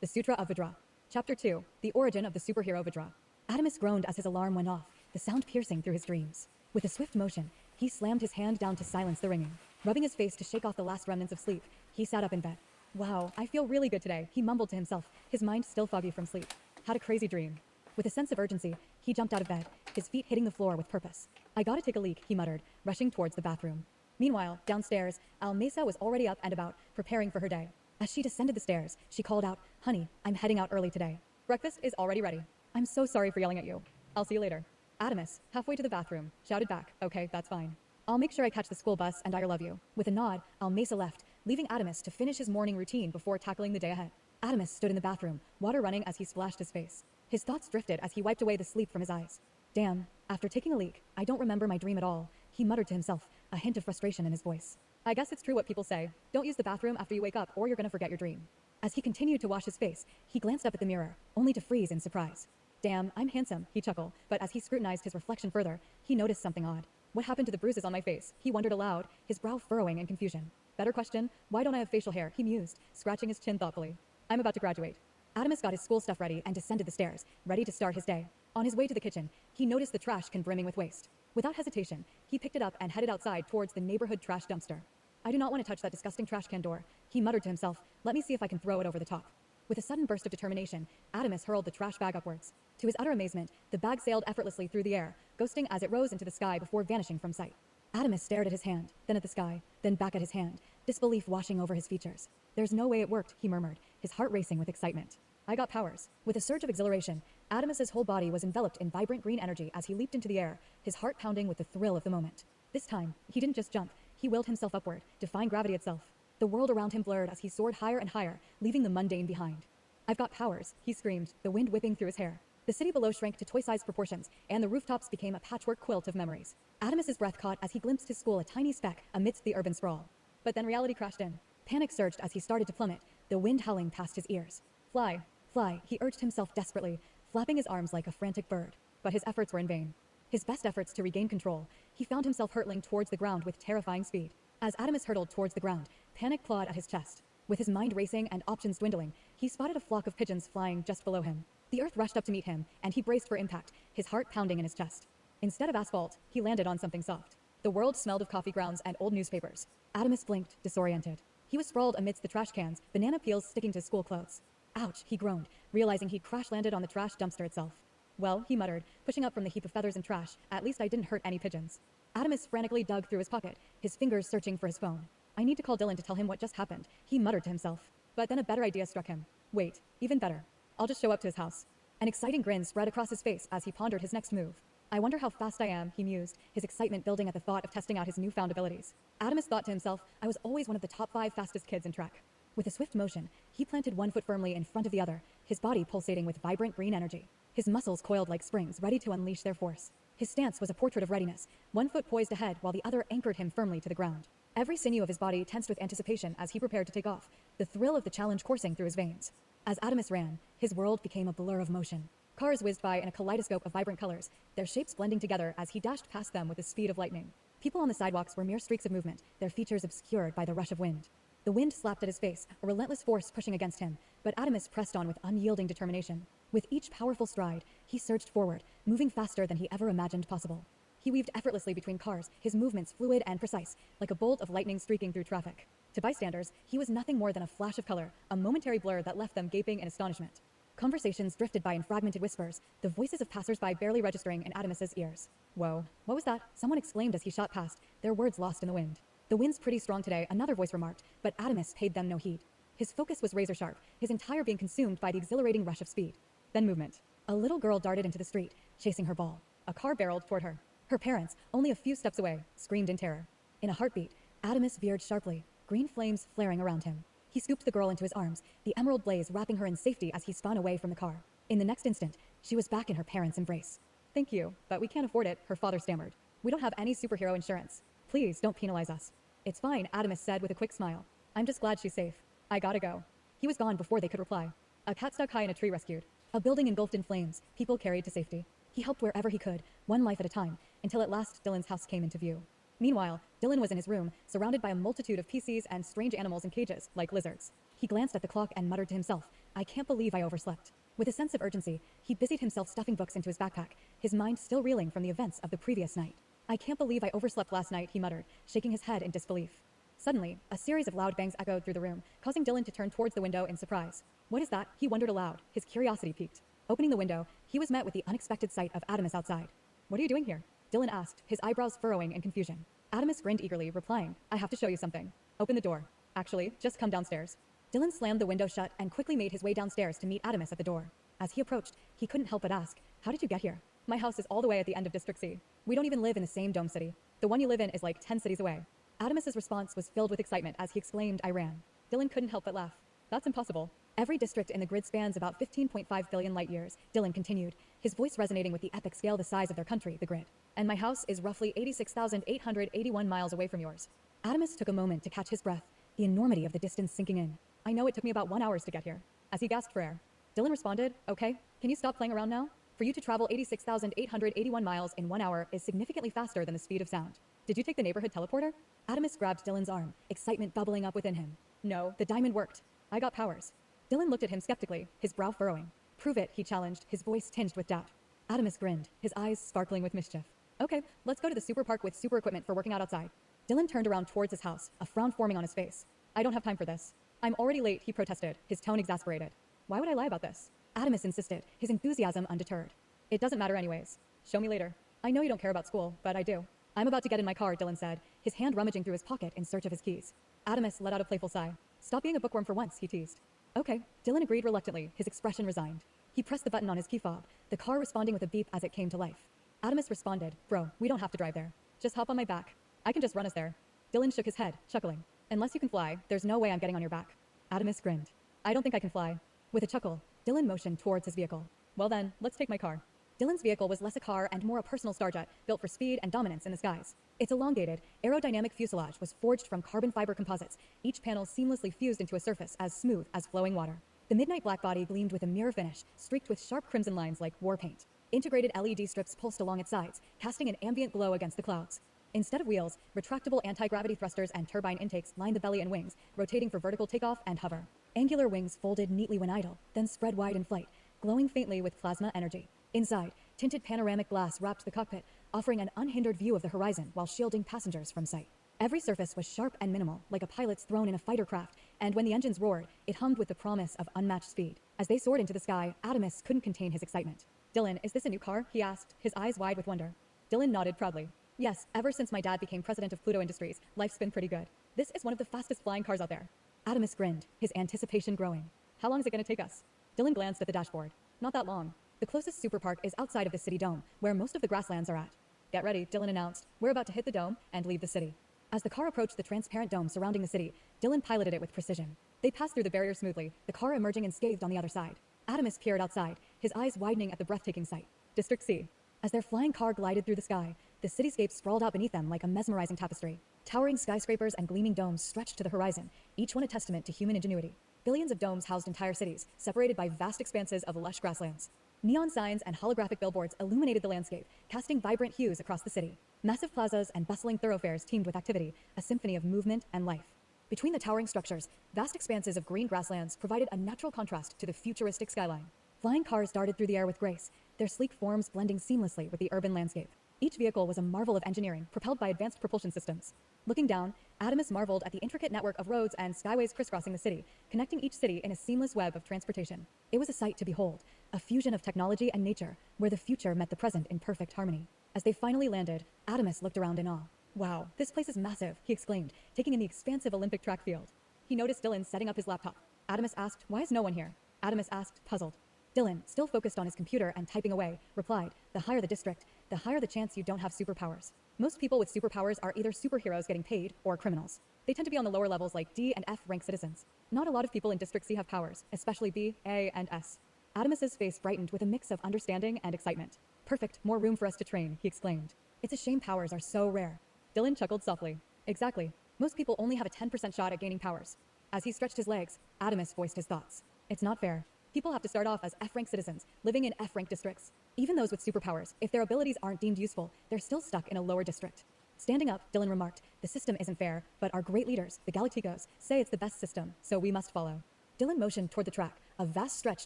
The Sutra of Vajra. Chapter 2. The Origin of the Superhero Vajra. Adamus groaned as his alarm went off, the sound piercing through his dreams. With a swift motion, he slammed his hand down to silence the ringing. Rubbing his face to shake off the last remnants of sleep, he sat up in bed. Wow, I feel really good today, he mumbled to himself, his mind still foggy from sleep. Had a crazy dream. With a sense of urgency, he jumped out of bed, his feet hitting the floor with purpose. I gotta take a leak, he muttered, rushing towards the bathroom. Meanwhile, downstairs, Almesa was already up and about, preparing for her day. As she descended the stairs, she called out, "Honey, I'm heading out early today. Breakfast is already ready. I'm so sorry for yelling at you. I'll see you later." Adamus, halfway to the bathroom, shouted back, "Okay, that's fine. I'll make sure I catch the school bus and I love you." With a nod, Almesa left, leaving Adamus to finish his morning routine before tackling the day ahead. Adamus stood in the bathroom, water running as he splashed his face. His thoughts drifted as he wiped away the sleep from his eyes. Damn, after taking a leak, I don't remember my dream at all, he muttered to himself, a hint of frustration in his voice. I guess it's true what people say. Don't use the bathroom after you wake up or you're gonna forget your dream. As he continued to wash his face, he glanced up at the mirror, only to freeze in surprise. Damn, I'm handsome, he chuckled, but as he scrutinized his reflection further, he noticed something odd. What happened to the bruises on my face? He wondered aloud, his brow furrowing in confusion. Better question, why don't I have facial hair? He mused, scratching his chin thoughtfully. I'm about to graduate. Adamus got his school stuff ready and descended the stairs, ready to start his day. On his way to the kitchen, he noticed the trash can brimming with waste. Without hesitation, he picked it up and headed outside towards the neighborhood trash dumpster. I do not want to touch that disgusting trash can door, he muttered to himself. Let me see if I can throw it over the top. With a sudden burst of determination, Adamus hurled the trash bag upwards. To his utter amazement, the bag sailed effortlessly through the air, ghosting as it rose into the sky before vanishing from sight. Adamus stared at his hand, then at the sky, then back at his hand, disbelief washing over his features. There's no way it worked, he murmured, his heart racing with excitement. I got powers. With a surge of exhilaration, Adamus's whole body was enveloped in vibrant green energy as he leaped into the air, his heart pounding with the thrill of the moment. This time, he didn't just jump, he willed himself upward, defying gravity itself. The world around him blurred as he soared higher and higher, leaving the mundane behind. I've got powers, he screamed, the wind whipping through his hair. The city below shrank to toy-sized proportions, and the rooftops became a patchwork quilt of memories. Adamus's breath caught as he glimpsed his school a tiny speck amidst the urban sprawl. But then reality crashed in. Panic surged as he started to plummet, the wind howling past his ears. Fly, fly, he urged himself desperately, flapping his arms like a frantic bird. But his efforts were in vain. His best efforts to regain control, he found himself hurtling towards the ground with terrifying speed. As Adamus hurtled towards the ground, panic clawed at his chest. With his mind racing and options dwindling, he spotted a flock of pigeons flying just below him. The earth rushed up to meet him, and he braced for impact, his heart pounding in his chest. Instead of asphalt, he landed on something soft. The world smelled of coffee grounds and old newspapers. Adamus blinked, disoriented. He was sprawled amidst the trash cans, banana peels sticking to school clothes. Ouch, he groaned, realizing he'd crash-landed on the trash dumpster itself. Well, he muttered, pushing up from the heap of feathers and trash, at least I didn't hurt any pigeons. Adamus frantically dug through his pocket, his fingers searching for his phone. I need to call Dylan to tell him what just happened, he muttered to himself. But then a better idea struck him. Wait, even better. I'll just show up to his house. An exciting grin spread across his face as he pondered his next move. I wonder how fast I am, he mused, his excitement building at the thought of testing out his newfound abilities. Adamus thought to himself, I was always one of the top 5 fastest kids in track. With a swift motion, he planted one foot firmly in front of the other, his body pulsating with vibrant green energy. His muscles coiled like springs, ready to unleash their force. His stance was a portrait of readiness, one foot poised ahead while the other anchored him firmly to the ground. Every sinew of his body tensed with anticipation as he prepared to take off, the thrill of the challenge coursing through his veins. As Adamus ran, his world became a blur of motion. Cars whizzed by in a kaleidoscope of vibrant colors, their shapes blending together as he dashed past them with the speed of lightning. People on the sidewalks were mere streaks of movement, their features obscured by the rush of wind. The wind slapped at his face, a relentless force pushing against him, but Adamus pressed on with unyielding determination. With each powerful stride, he surged forward, moving faster than he ever imagined possible. He weaved effortlessly between cars, his movements fluid and precise, like a bolt of lightning streaking through traffic. To bystanders, he was nothing more than a flash of color, a momentary blur that left them gaping in astonishment. Conversations drifted by in fragmented whispers, the voices of passers-by barely registering in Adamus's ears. Whoa, what was that? Someone exclaimed as he shot past, their words lost in the wind. The wind's pretty strong today, another voice remarked, but Adamus paid them no heed. His focus was razor-sharp, his entire being consumed by the exhilarating rush of speed. Then movement. A little girl darted into the street, chasing her ball. A car barreled toward her. Her parents, only a few steps away, screamed in terror. In a heartbeat, Adamus veered sharply, green flames flaring around him. He scooped the girl into his arms, the emerald blaze wrapping her in safety as he spun away from the car. In the next instant, she was back in her parents' embrace. Thank you, but we can't afford it, her father stammered. We don't have any superhero insurance. Please don't penalize us. It's fine, Adamus said with a quick smile. I'm just glad she's safe. I gotta go. He was gone before they could reply. A cat stuck high in a tree rescued. A building engulfed in flames, people carried to safety. He helped wherever he could, one life at a time, until at last Dylan's house came into view. Meanwhile, Dylan was in his room, surrounded by a multitude of PCs and strange animals in cages, like lizards. He glanced at the clock and muttered to himself, I can't believe I overslept. With a sense of urgency, he busied himself stuffing books into his backpack, his mind still reeling from the events of the previous night. I can't believe I overslept last night, he muttered, shaking his head in disbelief. Suddenly, a series of loud bangs echoed through the room, causing Dylan to turn towards the window in surprise. What is that? He wondered aloud, his curiosity piqued. Opening the window, he was met with the unexpected sight of Adamus outside. What are you doing here? Dylan asked, his eyebrows furrowing in confusion. Adamus grinned eagerly, replying, I have to show you something. Open the door. Actually, just come downstairs. Dylan slammed the window shut and quickly made his way downstairs to meet Adamus at the door. As he approached, he couldn't help but ask, how did you get here? My house is all the way at the end of District C. We don't even live in the same dome city. The one you live in is like 10 cities away. Adamus's response was filled with excitement as he exclaimed, I ran. Dylan couldn't help but laugh. That's impossible. Every district in the grid spans about 15.5 billion light years, Dylan continued, his voice resonating with the epic scale the size of their country, the grid. And my house is roughly 86,881 miles away from yours. Adamus took a moment to catch his breath, the enormity of the distance sinking in. I know it took me about 1 hour to get here. As he gasped for air. Dylan responded, okay, can you stop playing around now? For you to travel 86,881 miles in 1 hour is significantly faster than the speed of sound. Did you take the neighborhood teleporter? Adamus grabbed Dylan's arm, excitement bubbling up within him. No, the diamond worked. I got powers. Dylan looked at him skeptically, his brow furrowing. Prove it, he challenged, his voice tinged with doubt. Adamus grinned, his eyes sparkling with mischief. Okay, let's go to the super park with super equipment for working out outside. Dylan turned around towards his house, a frown forming on his face. I don't have time for this. I'm already late, he protested, his tone exasperated. Why would I lie about this? Adamus insisted, his enthusiasm undeterred. It doesn't matter anyways. Show me later. I know you don't care about school, but I do. I'm about to get in my car, Dylan said, his hand rummaging through his pocket in search of his keys. Adamus let out a playful sigh. Stop being a bookworm for once, he teased. Okay, Dylan agreed reluctantly, his expression resigned. He pressed the button on his key fob, the car responding with a beep as it came to life. Adamus responded, bro, we don't have to drive there. Just hop on my back. I can just run us there. Dylan shook his head, chuckling. Unless you can fly, there's no way I'm getting on your back. Adamus grinned. I don't think I can fly. With a chuckle, Dylan motioned towards his vehicle. Well then, let's take my car. Dylan's vehicle was less a car and more a personal starjet, built for speed and dominance in the skies. Its elongated, aerodynamic fuselage was forged from carbon fiber composites, each panel seamlessly fused into a surface as smooth as flowing water. The midnight black body gleamed with a mirror finish, streaked with sharp crimson lines like war paint. Integrated LED strips pulsed along its sides, casting an ambient glow against the clouds. Instead of wheels, retractable anti-gravity thrusters and turbine intakes lined the belly and wings, rotating for vertical takeoff and hover. Angular wings folded neatly when idle, then spread wide in flight, glowing faintly with plasma energy. Inside, tinted panoramic glass wrapped the cockpit, offering an unhindered view of the horizon while shielding passengers from sight. Every surface was sharp and minimal, like a pilot's throne in a fighter craft, and when the engines roared, it hummed with the promise of unmatched speed. As they soared into the sky, Adamus couldn't contain his excitement. Dylan, is this a new car? He asked, his eyes wide with wonder. Dylan nodded proudly. Yes, ever since my dad became president of Pluto Industries, life's been pretty good. This is one of the fastest flying cars out there. Adamus grinned, his anticipation growing. How long is it going to take us? Dylan glanced at the dashboard. Not that long. The closest super park is outside of the city dome, where most of the grasslands are at. Get ready, Dylan announced. We're about to hit the dome and leave the city. As the car approached the transparent dome surrounding the city, Dylan piloted it with precision. They passed through the barrier smoothly, the car emerging unscathed on the other side. Adamus peered outside, his eyes widening at the breathtaking sight. District C. As their flying car glided through the sky, the cityscape sprawled out beneath them like a mesmerizing tapestry. Towering skyscrapers and gleaming domes stretched to the horizon, each one a testament to human ingenuity. Billions of domes housed entire cities, separated by vast expanses of lush grasslands. Neon signs and holographic billboards illuminated the landscape, casting vibrant hues across the city. Massive plazas and bustling thoroughfares teemed with activity, a symphony of movement and life. Between the towering structures, vast expanses of green grasslands provided a natural contrast to the futuristic skyline. Flying cars darted through the air with grace, their sleek forms blending seamlessly with the urban landscape. Each vehicle was a marvel of engineering, propelled by advanced propulsion systems. Looking down, Adamus marveled at the intricate network of roads and skyways crisscrossing the city, connecting each city in a seamless web of transportation. It was a sight to behold, a fusion of technology and nature, where the future met the present in perfect harmony. As they finally landed, Adamus looked around in awe. Wow, this place is massive, he exclaimed, taking in the expansive Olympic track field. He noticed Dylan setting up his laptop. Adamus asked, why is no one here? Adamus asked, puzzled. Dylan, still focused on his computer and typing away, replied, the higher the district, the higher the chance you don't have superpowers. Most people with superpowers are either superheroes getting paid or criminals. They tend to be on the lower levels like D and F rank citizens. Not a lot of people in District C have powers, especially B, A, and S. Adamus's face brightened with a mix of understanding and excitement. Perfect, more room for us to train, he exclaimed. It's a shame powers are so rare. Dylan chuckled softly. Exactly. Most people only have a 10% shot at gaining powers. As he stretched his legs, Adamus voiced his thoughts. It's not fair. People have to start off as F-rank citizens, living in F-rank districts. Even those with superpowers, if their abilities aren't deemed useful, they're still stuck in a lower district. Standing up, Dylan remarked, the system isn't fair, but our great leaders, the Galacticos, say it's the best system, so we must follow. Dylan motioned toward the track, a vast stretch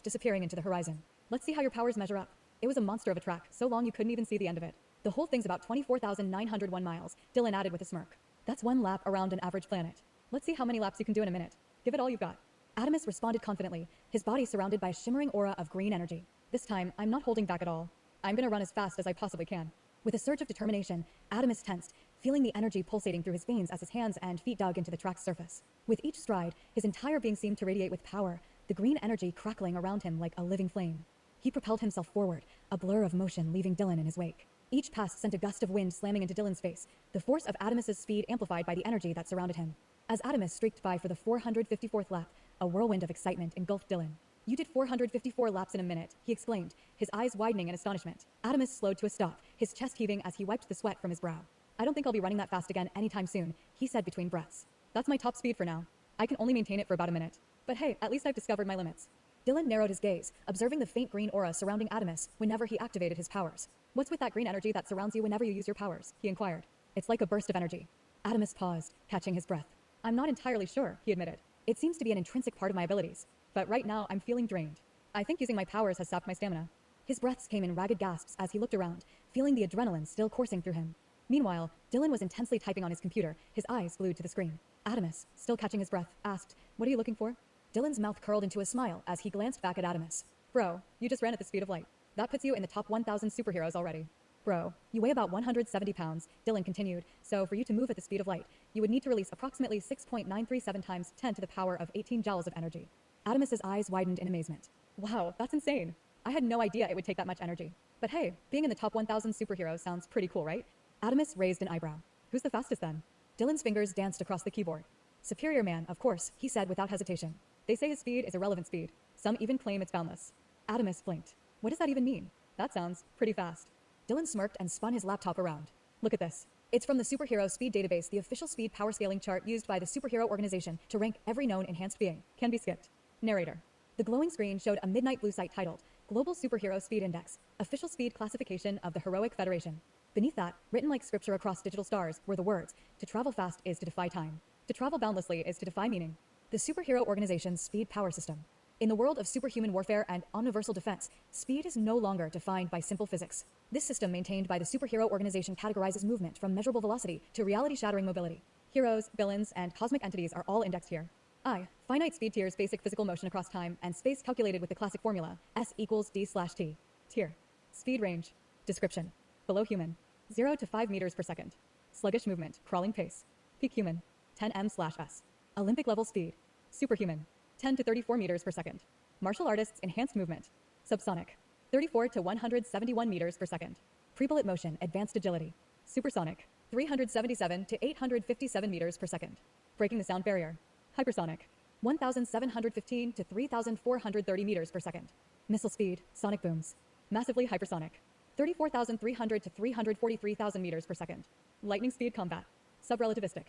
disappearing into the horizon. Let's see how your powers measure up. It was a monster of a track, so long you couldn't even see the end of it. The whole thing's about 24,901 miles, Dylan added with a smirk. That's one lap around an average planet. Let's see how many laps you can do in a minute. Give it all you've got. Adamus responded confidently, his body surrounded by a shimmering aura of green energy. This time, I'm not holding back at all. I'm gonna run as fast as I possibly can. With a surge of determination, Adamus tensed, feeling the energy pulsating through his veins as his hands and feet dug into the track's surface. With each stride, his entire being seemed to radiate with power, the green energy crackling around him like a living flame. He propelled himself forward, a blur of motion leaving Dylan in his wake. Each pass sent a gust of wind slamming into Dylan's face, the force of Adamus's speed amplified by the energy that surrounded him. As Adamus streaked by for the 454th lap, a whirlwind of excitement engulfed Dylan. You did 454 laps in a minute, he exclaimed, his eyes widening in astonishment. Adamus slowed to a stop, his chest heaving as he wiped the sweat from his brow. I don't think I'll be running that fast again anytime soon, he said between breaths. That's my top speed for now. I can only maintain it for about a minute. But hey, at least I've discovered my limits. Dylan narrowed his gaze, observing the faint green aura surrounding Adamus whenever he activated his powers. What's with that green energy that surrounds you whenever you use your powers? He inquired. It's like a burst of energy. Adamus paused, catching his breath. I'm not entirely sure, he admitted. It seems to be an intrinsic part of my abilities. But right now, I'm feeling drained. I think using my powers has sapped my stamina. His breaths came in ragged gasps as he looked around, feeling the adrenaline still coursing through him. Meanwhile, Dylan was intensely typing on his computer, his eyes glued to the screen. Adamus, still catching his breath, asked, "What are you looking for?" Dylan's mouth curled into a smile as he glanced back at Adamus. Bro, you just ran at the speed of light. That puts you in the top 1,000 superheroes already. Bro, you weigh about 170 pounds, Dylan continued, so for you to move at the speed of light, you would need to release approximately 6.937 times 10 to the power of 18 joules of energy. Adamus's eyes widened in amazement. Wow, that's insane. I had no idea it would take that much energy. But hey, being in the top 1,000 superheroes sounds pretty cool, right? Adamus raised an eyebrow. Who's the fastest then? Dylan's fingers danced across the keyboard. Superior Man, of course, he said without hesitation. They say his speed is irrelevant speed. Some even claim it's boundless. Adamus blinked. What does that even mean? That sounds pretty fast. Dylan smirked and spun his laptop around. Look at this. It's from the Superhero Speed Database, the official speed power scaling chart used by the superhero organization to rank every known enhanced being. Can be skipped. Narrator. The glowing screen showed a midnight blue site titled, Global Superhero Speed Index, Official Speed Classification of the Heroic Federation. Beneath that, written like scripture across digital stars, were the words, to travel fast is to defy time. To travel boundlessly is to defy meaning. The superhero organization's speed power system. In the world of superhuman warfare and omniversal defense, speed is no longer defined by simple physics. This system maintained by the superhero organization categorizes movement from measurable velocity to reality-shattering mobility. Heroes, villains, and cosmic entities are all indexed here. Finite speed tiers basic physical motion across time and space calculated with the classic formula, S equals D/T. Tier. Speed range. Description. Below human. 0 to 5 meters per second. Sluggish movement, crawling pace. Peak human. 10 m/s. Olympic level speed. Superhuman. 10 to 34 meters per second. Martial artists enhanced movement. Subsonic. 34 to 171 meters per second. Pre-bullet motion, advanced agility. Supersonic. 377 to 857 meters per second. Breaking the sound barrier. Hypersonic. 1,715 to 3,430 meters per second. Missile speed, sonic booms. Massively hypersonic. 34,300 to 343,000 meters per second. Lightning speed combat. Subrelativistic.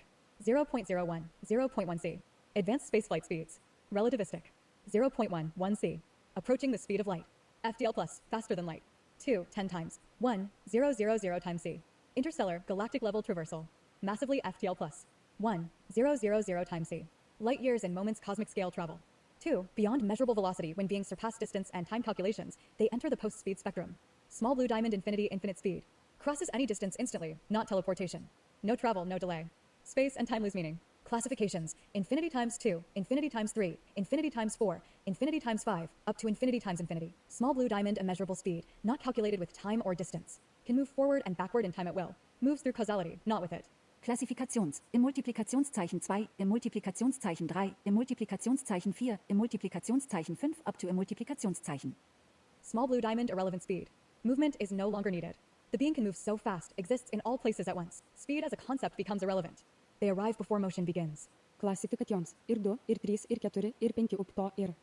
0.01, 0.1 c. Advanced spaceflight speeds. Relativistic. 0.11 c. Approaching the speed of light. FDL plus, faster than light. 2, 10 times. 1, 000 times c. Interstellar, galactic level traversal. Massively FTL plus. 1, 000 times c. Light years and moments cosmic scale travel. 2, beyond measurable velocity when being surpassed distance and time calculations, they enter the post-speed spectrum. Small blue diamond infinity infinite speed. Crosses any distance instantly, not teleportation. No travel, no delay. Space and time lose meaning. Classifications. Infinity times 2, infinity times 3, infinity times 4, infinity times 5, up to infinity times infinity. Small blue diamond immeasurable speed, not calculated with time or distance. Can move forward and backward in time at will. Moves through causality, not with it. Klassifikations. Im Multiplikationszeichen 2, im Multiplikationszeichen 3, im Multiplikationszeichen 4, im Multiplikationszeichen 5, up to im Multiplikationszeichen. Small blue diamond irrelevant speed. Movement is no longer needed. The being can move so fast, exists in all places at once. Speed as a concept becomes irrelevant. They arrive before motion begins. Classifications. Ir 2, ir 3, ir 4, ir 5 up to ir.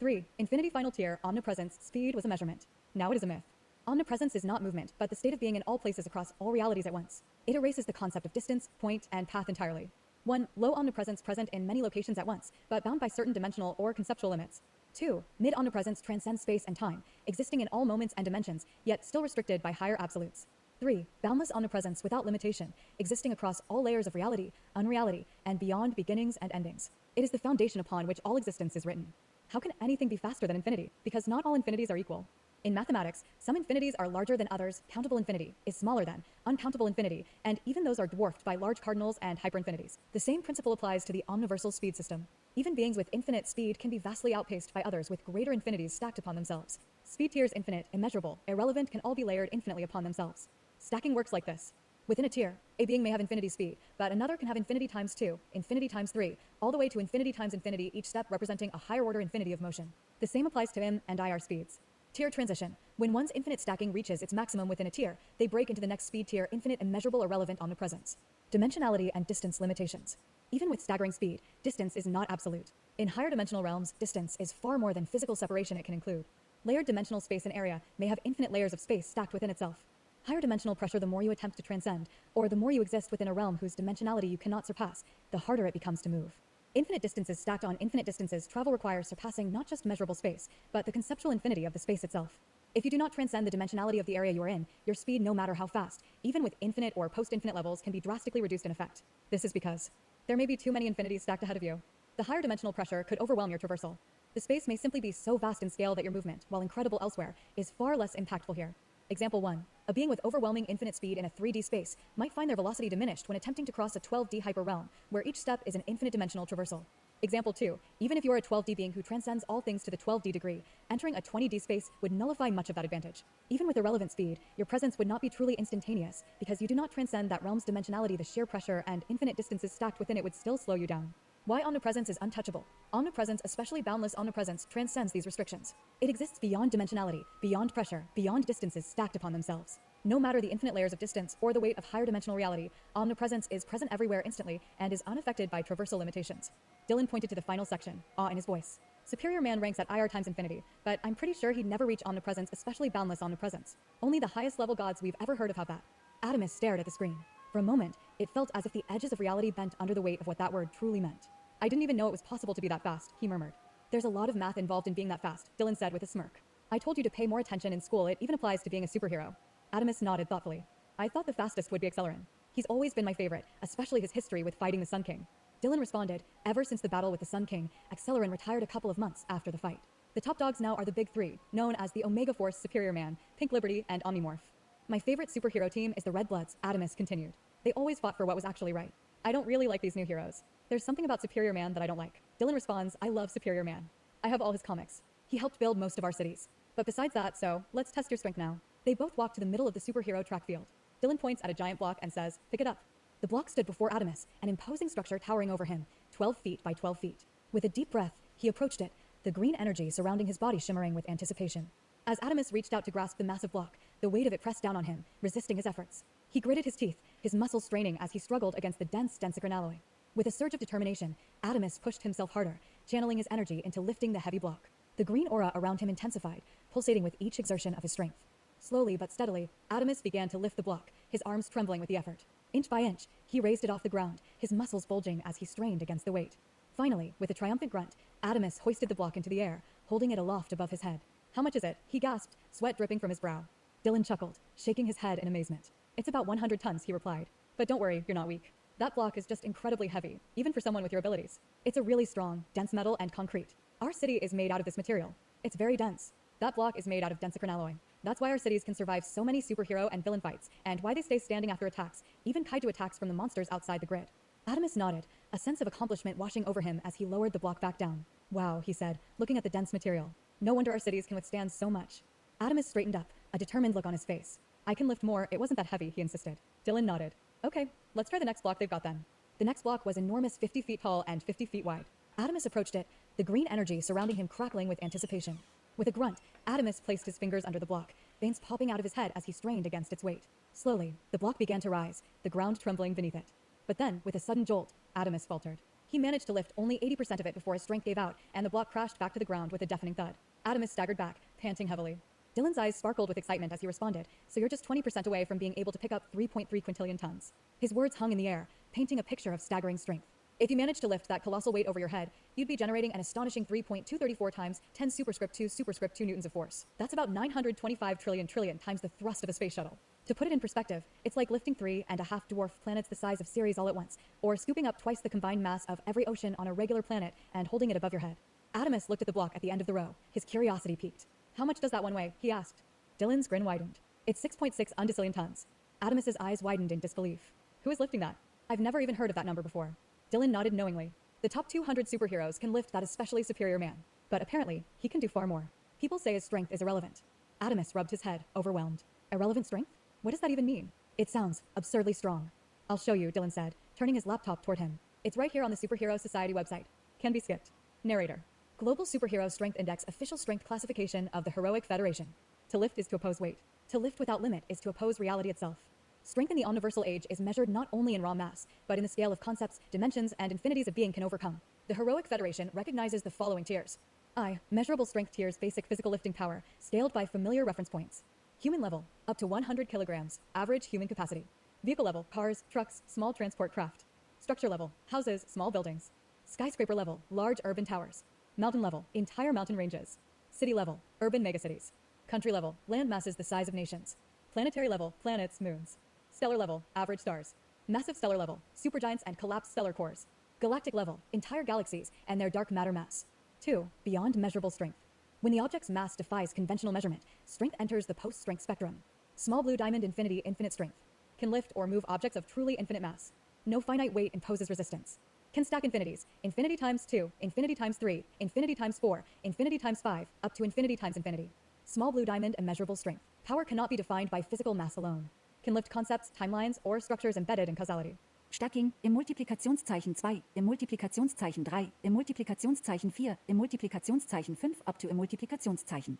3. Infinity final tier, omnipresence, speed was a measurement. Now it is a myth. Omnipresence is not movement, but the state of being in all places across all realities at once. It erases the concept of distance, point, and path entirely. 1. Low omnipresence present in many locations at once, but bound by certain dimensional or conceptual limits. 2. Mid-omnipresence transcends space and time, existing in all moments and dimensions, yet still restricted by higher absolutes. 3. Boundless omnipresence without limitation, existing across all layers of reality, unreality, and beyond beginnings and endings. It is the foundation upon which all existence is written. How can anything be faster than infinity? Because not all infinities are equal. In mathematics, some infinities are larger than others, countable infinity is smaller than uncountable infinity, and even those are dwarfed by large cardinals and hyperinfinities. The same principle applies to the omniversal speed system. Even beings with infinite speed can be vastly outpaced by others with greater infinities stacked upon themselves. Speed tiers infinite, immeasurable, irrelevant can all be layered infinitely upon themselves. Stacking works like this. Within a tier, a being may have infinity speed, but another can have infinity times 2, infinity times 3, all the way to infinity times infinity, each step representing a higher order infinity of motion. The same applies to him and IR speeds. Tier transition. When one's infinite stacking reaches its maximum within a tier, they break into the next speed tier, infinite, immeasurable, irrelevant omnipresence. Dimensionality and distance limitations. Even with staggering speed, distance is not absolute. In higher dimensional realms, distance is far more than physical separation it can include. Layered dimensional space and area may have infinite layers of space stacked within itself. Higher dimensional pressure, the more you attempt to transcend, or the more you exist within a realm whose dimensionality you cannot surpass, the harder it becomes to move. Infinite distances stacked on infinite distances, travel requires surpassing not just measurable space, but the conceptual infinity of the space itself. If you do not transcend the dimensionality of the area you are in, your speed, no matter how fast, even with infinite or post-infinite levels, can be drastically reduced in effect. This is because there may be too many infinities stacked ahead of you. The higher dimensional pressure could overwhelm your traversal. The space may simply be so vast in scale that your movement, while incredible elsewhere, is far less impactful here. Example 1. A being with overwhelming infinite speed in a 3D space might find their velocity diminished when attempting to cross a 12D hyper realm, where each step is an infinite dimensional traversal. Example 2. Even if you are a 12D being who transcends all things to the 12D degree, entering a 20D space would nullify much of that advantage. Even with irrelevant speed, your presence would not be truly instantaneous, because you do not transcend that realm's dimensionality. The sheer pressure and infinite distances stacked within it would still slow you down. Why omnipresence is untouchable. Omnipresence, especially boundless omnipresence, transcends these restrictions. It exists beyond dimensionality, beyond pressure, beyond distances stacked upon themselves. No matter the infinite layers of distance or the weight of higher dimensional reality, omnipresence is present everywhere instantly and is unaffected by traversal limitations. Dylan pointed to the final section, awe in his voice. Superior man ranks at IR times infinity, but I'm pretty sure he'd never reach omnipresence, especially boundless omnipresence. Only the highest level gods we've ever heard of have that. Adamus stared at the screen. For a moment, it felt as if the edges of reality bent under the weight of what that word truly meant. I didn't even know it was possible to be that fast, he murmured. There's a lot of math involved in being that fast, Dylan said with a smirk. I told you to pay more attention in school, it even applies to being a superhero. Adamus nodded thoughtfully. I thought the fastest would be Accelerin. He's always been my favorite, especially his history with fighting the Sun King. Dylan responded, ever since the battle with the Sun King, Accelerin retired a couple of months after the fight. The top dogs now are the big three, known as the Omega Force, Superior Man, Pink Liberty, and Omnimorph. My favorite superhero team is the Red Bloods, Adamus continued. They always fought for what was actually right. I don't really like these new heroes. There's something about Superior Man that I don't like. Dylan responds, I love Superior Man. I have all his comics. He helped build most of our cities. But besides that, so, let's test your strength now. They both walk to the middle of the superhero track field. Dylan points at a giant block and says, pick it up. The block stood before Adamus, an imposing structure towering over him, 12 feet by 12 feet. With a deep breath, he approached it, the green energy surrounding his body shimmering with anticipation. As Adamus reached out to grasp the massive block, the weight of it pressed down on him, resisting his efforts. He gritted his teeth, his muscles straining as he struggled against the dense densicron alloy. With a surge of determination, Adamus pushed himself harder, channeling his energy into lifting the heavy block. The green aura around him intensified, pulsating with each exertion of his strength. Slowly but steadily, Adamus began to lift the block, his arms trembling with the effort. Inch by inch, he raised it off the ground, his muscles bulging as he strained against the weight. Finally, with a triumphant grunt, Adamus hoisted the block into the air, holding it aloft above his head. How much is it? He gasped, sweat dripping from his brow. Dylan chuckled, shaking his head in amazement. It's about 100 tons, he replied. But don't worry, you're not weak. That block is just incredibly heavy, even for someone with your abilities. It's a really strong, dense metal and concrete. Our city is made out of this material. It's very dense. That block is made out of densicron alloy. That's why our cities can survive so many superhero and villain fights, and why they stay standing after attacks, even kaiju attacks from the monsters outside the grid. Adamus nodded, a sense of accomplishment washing over him as he lowered the block back down. Wow, he said, looking at the dense material. No wonder our cities can withstand so much. Adamus straightened up, a determined look on his face. I can lift more, it wasn't that heavy, he insisted. Dylan nodded. Okay, let's try the next block they've got then. The next block was enormous, 50 feet tall and 50 feet wide. Adamus approached it, the green energy surrounding him crackling with anticipation. With a grunt, Adamus placed his fingers under the block, veins popping out of his head as he strained against its weight. Slowly, the block began to rise, the ground trembling beneath it. But then, with a sudden jolt, Adamus faltered. He managed to lift only 80% of it before his strength gave out, and the block crashed back to the ground with a deafening thud. Adamus staggered back, panting heavily. Dylan's eyes sparkled with excitement as he responded, so you're just 20% away from being able to pick up 3.3 quintillion tons. His words hung in the air, painting a picture of staggering strength. If you managed to lift that colossal weight over your head, you'd be generating an astonishing 3.234 times 10 superscript 2 newtons of force. That's about 925 trillion times the thrust of a space shuttle. To put it in perspective, it's like lifting 3.5 dwarf planets the size of Ceres all at once, or scooping up twice the combined mass of every ocean on a regular planet and holding it above your head. Adamus looked at the block at the end of the row. His curiosity piqued. How much does that one weigh? He asked. Dylan's grin widened. It's 6.6 undecillion tons. Adamus's eyes widened in disbelief. Who is lifting that? I've never even heard of that number before. Dylan nodded knowingly. The top 200 superheroes can lift that especially superior man. But apparently, he can do far more. People say his strength is irrelevant. Adamus rubbed his head, overwhelmed. Irrelevant strength? What does that even mean? It sounds absurdly strong. I'll show you, Dylan said, turning his laptop toward him. It's right here on the Superhero Society website. Can be skipped. Narrator. Global Superhero Strength Index official strength classification of the Heroic Federation. To lift is to oppose weight. To lift without limit is to oppose reality itself. Strength in the omniversal age is measured not only in raw mass, but in the scale of concepts, dimensions, and infinities a being can overcome. The Heroic Federation recognizes the following tiers. I. Measurable strength tiers basic physical lifting power, scaled by familiar reference points. Human level, up to 100 kilograms, average human capacity. Vehicle level, cars, trucks, small transport craft. Structure level, houses, small buildings. Skyscraper level, large urban towers. Mountain level, entire mountain ranges. City level, urban megacities. Country level, land masses the size of nations. Planetary level, planets, moons. Stellar level, average stars. Massive stellar level, supergiants and collapsed stellar cores. Galactic level, entire galaxies and their dark matter mass. 2. Beyond measurable strength. When the object's mass defies conventional measurement, strength enters the post-strength spectrum. Small blue diamond infinity infinite strength. Can lift or move objects of truly infinite mass. No finite weight imposes resistance. Can stack infinities. Infinity times 2, infinity times 3, infinity times 4, infinity times 5, up to infinity times infinity. Small blue diamond immeasurable strength. Power cannot be defined by physical mass alone. Can lift concepts, timelines, or structures embedded in causality. Stacking, im Multiplikationszeichen 2, im Multiplikationszeichen 3, im Multiplikationszeichen 4, im Multiplikationszeichen 5 up to im Multiplikationszeichen.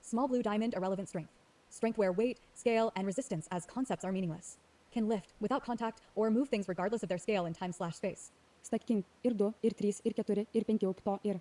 Small blue diamond irrelevant strength. Strength where weight, scale, and resistance as concepts are meaningless. Can lift without contact or move things regardless of their scale in time/space. Stacking. Ir 2, ir 3, ir 4, ir 5 up to ir.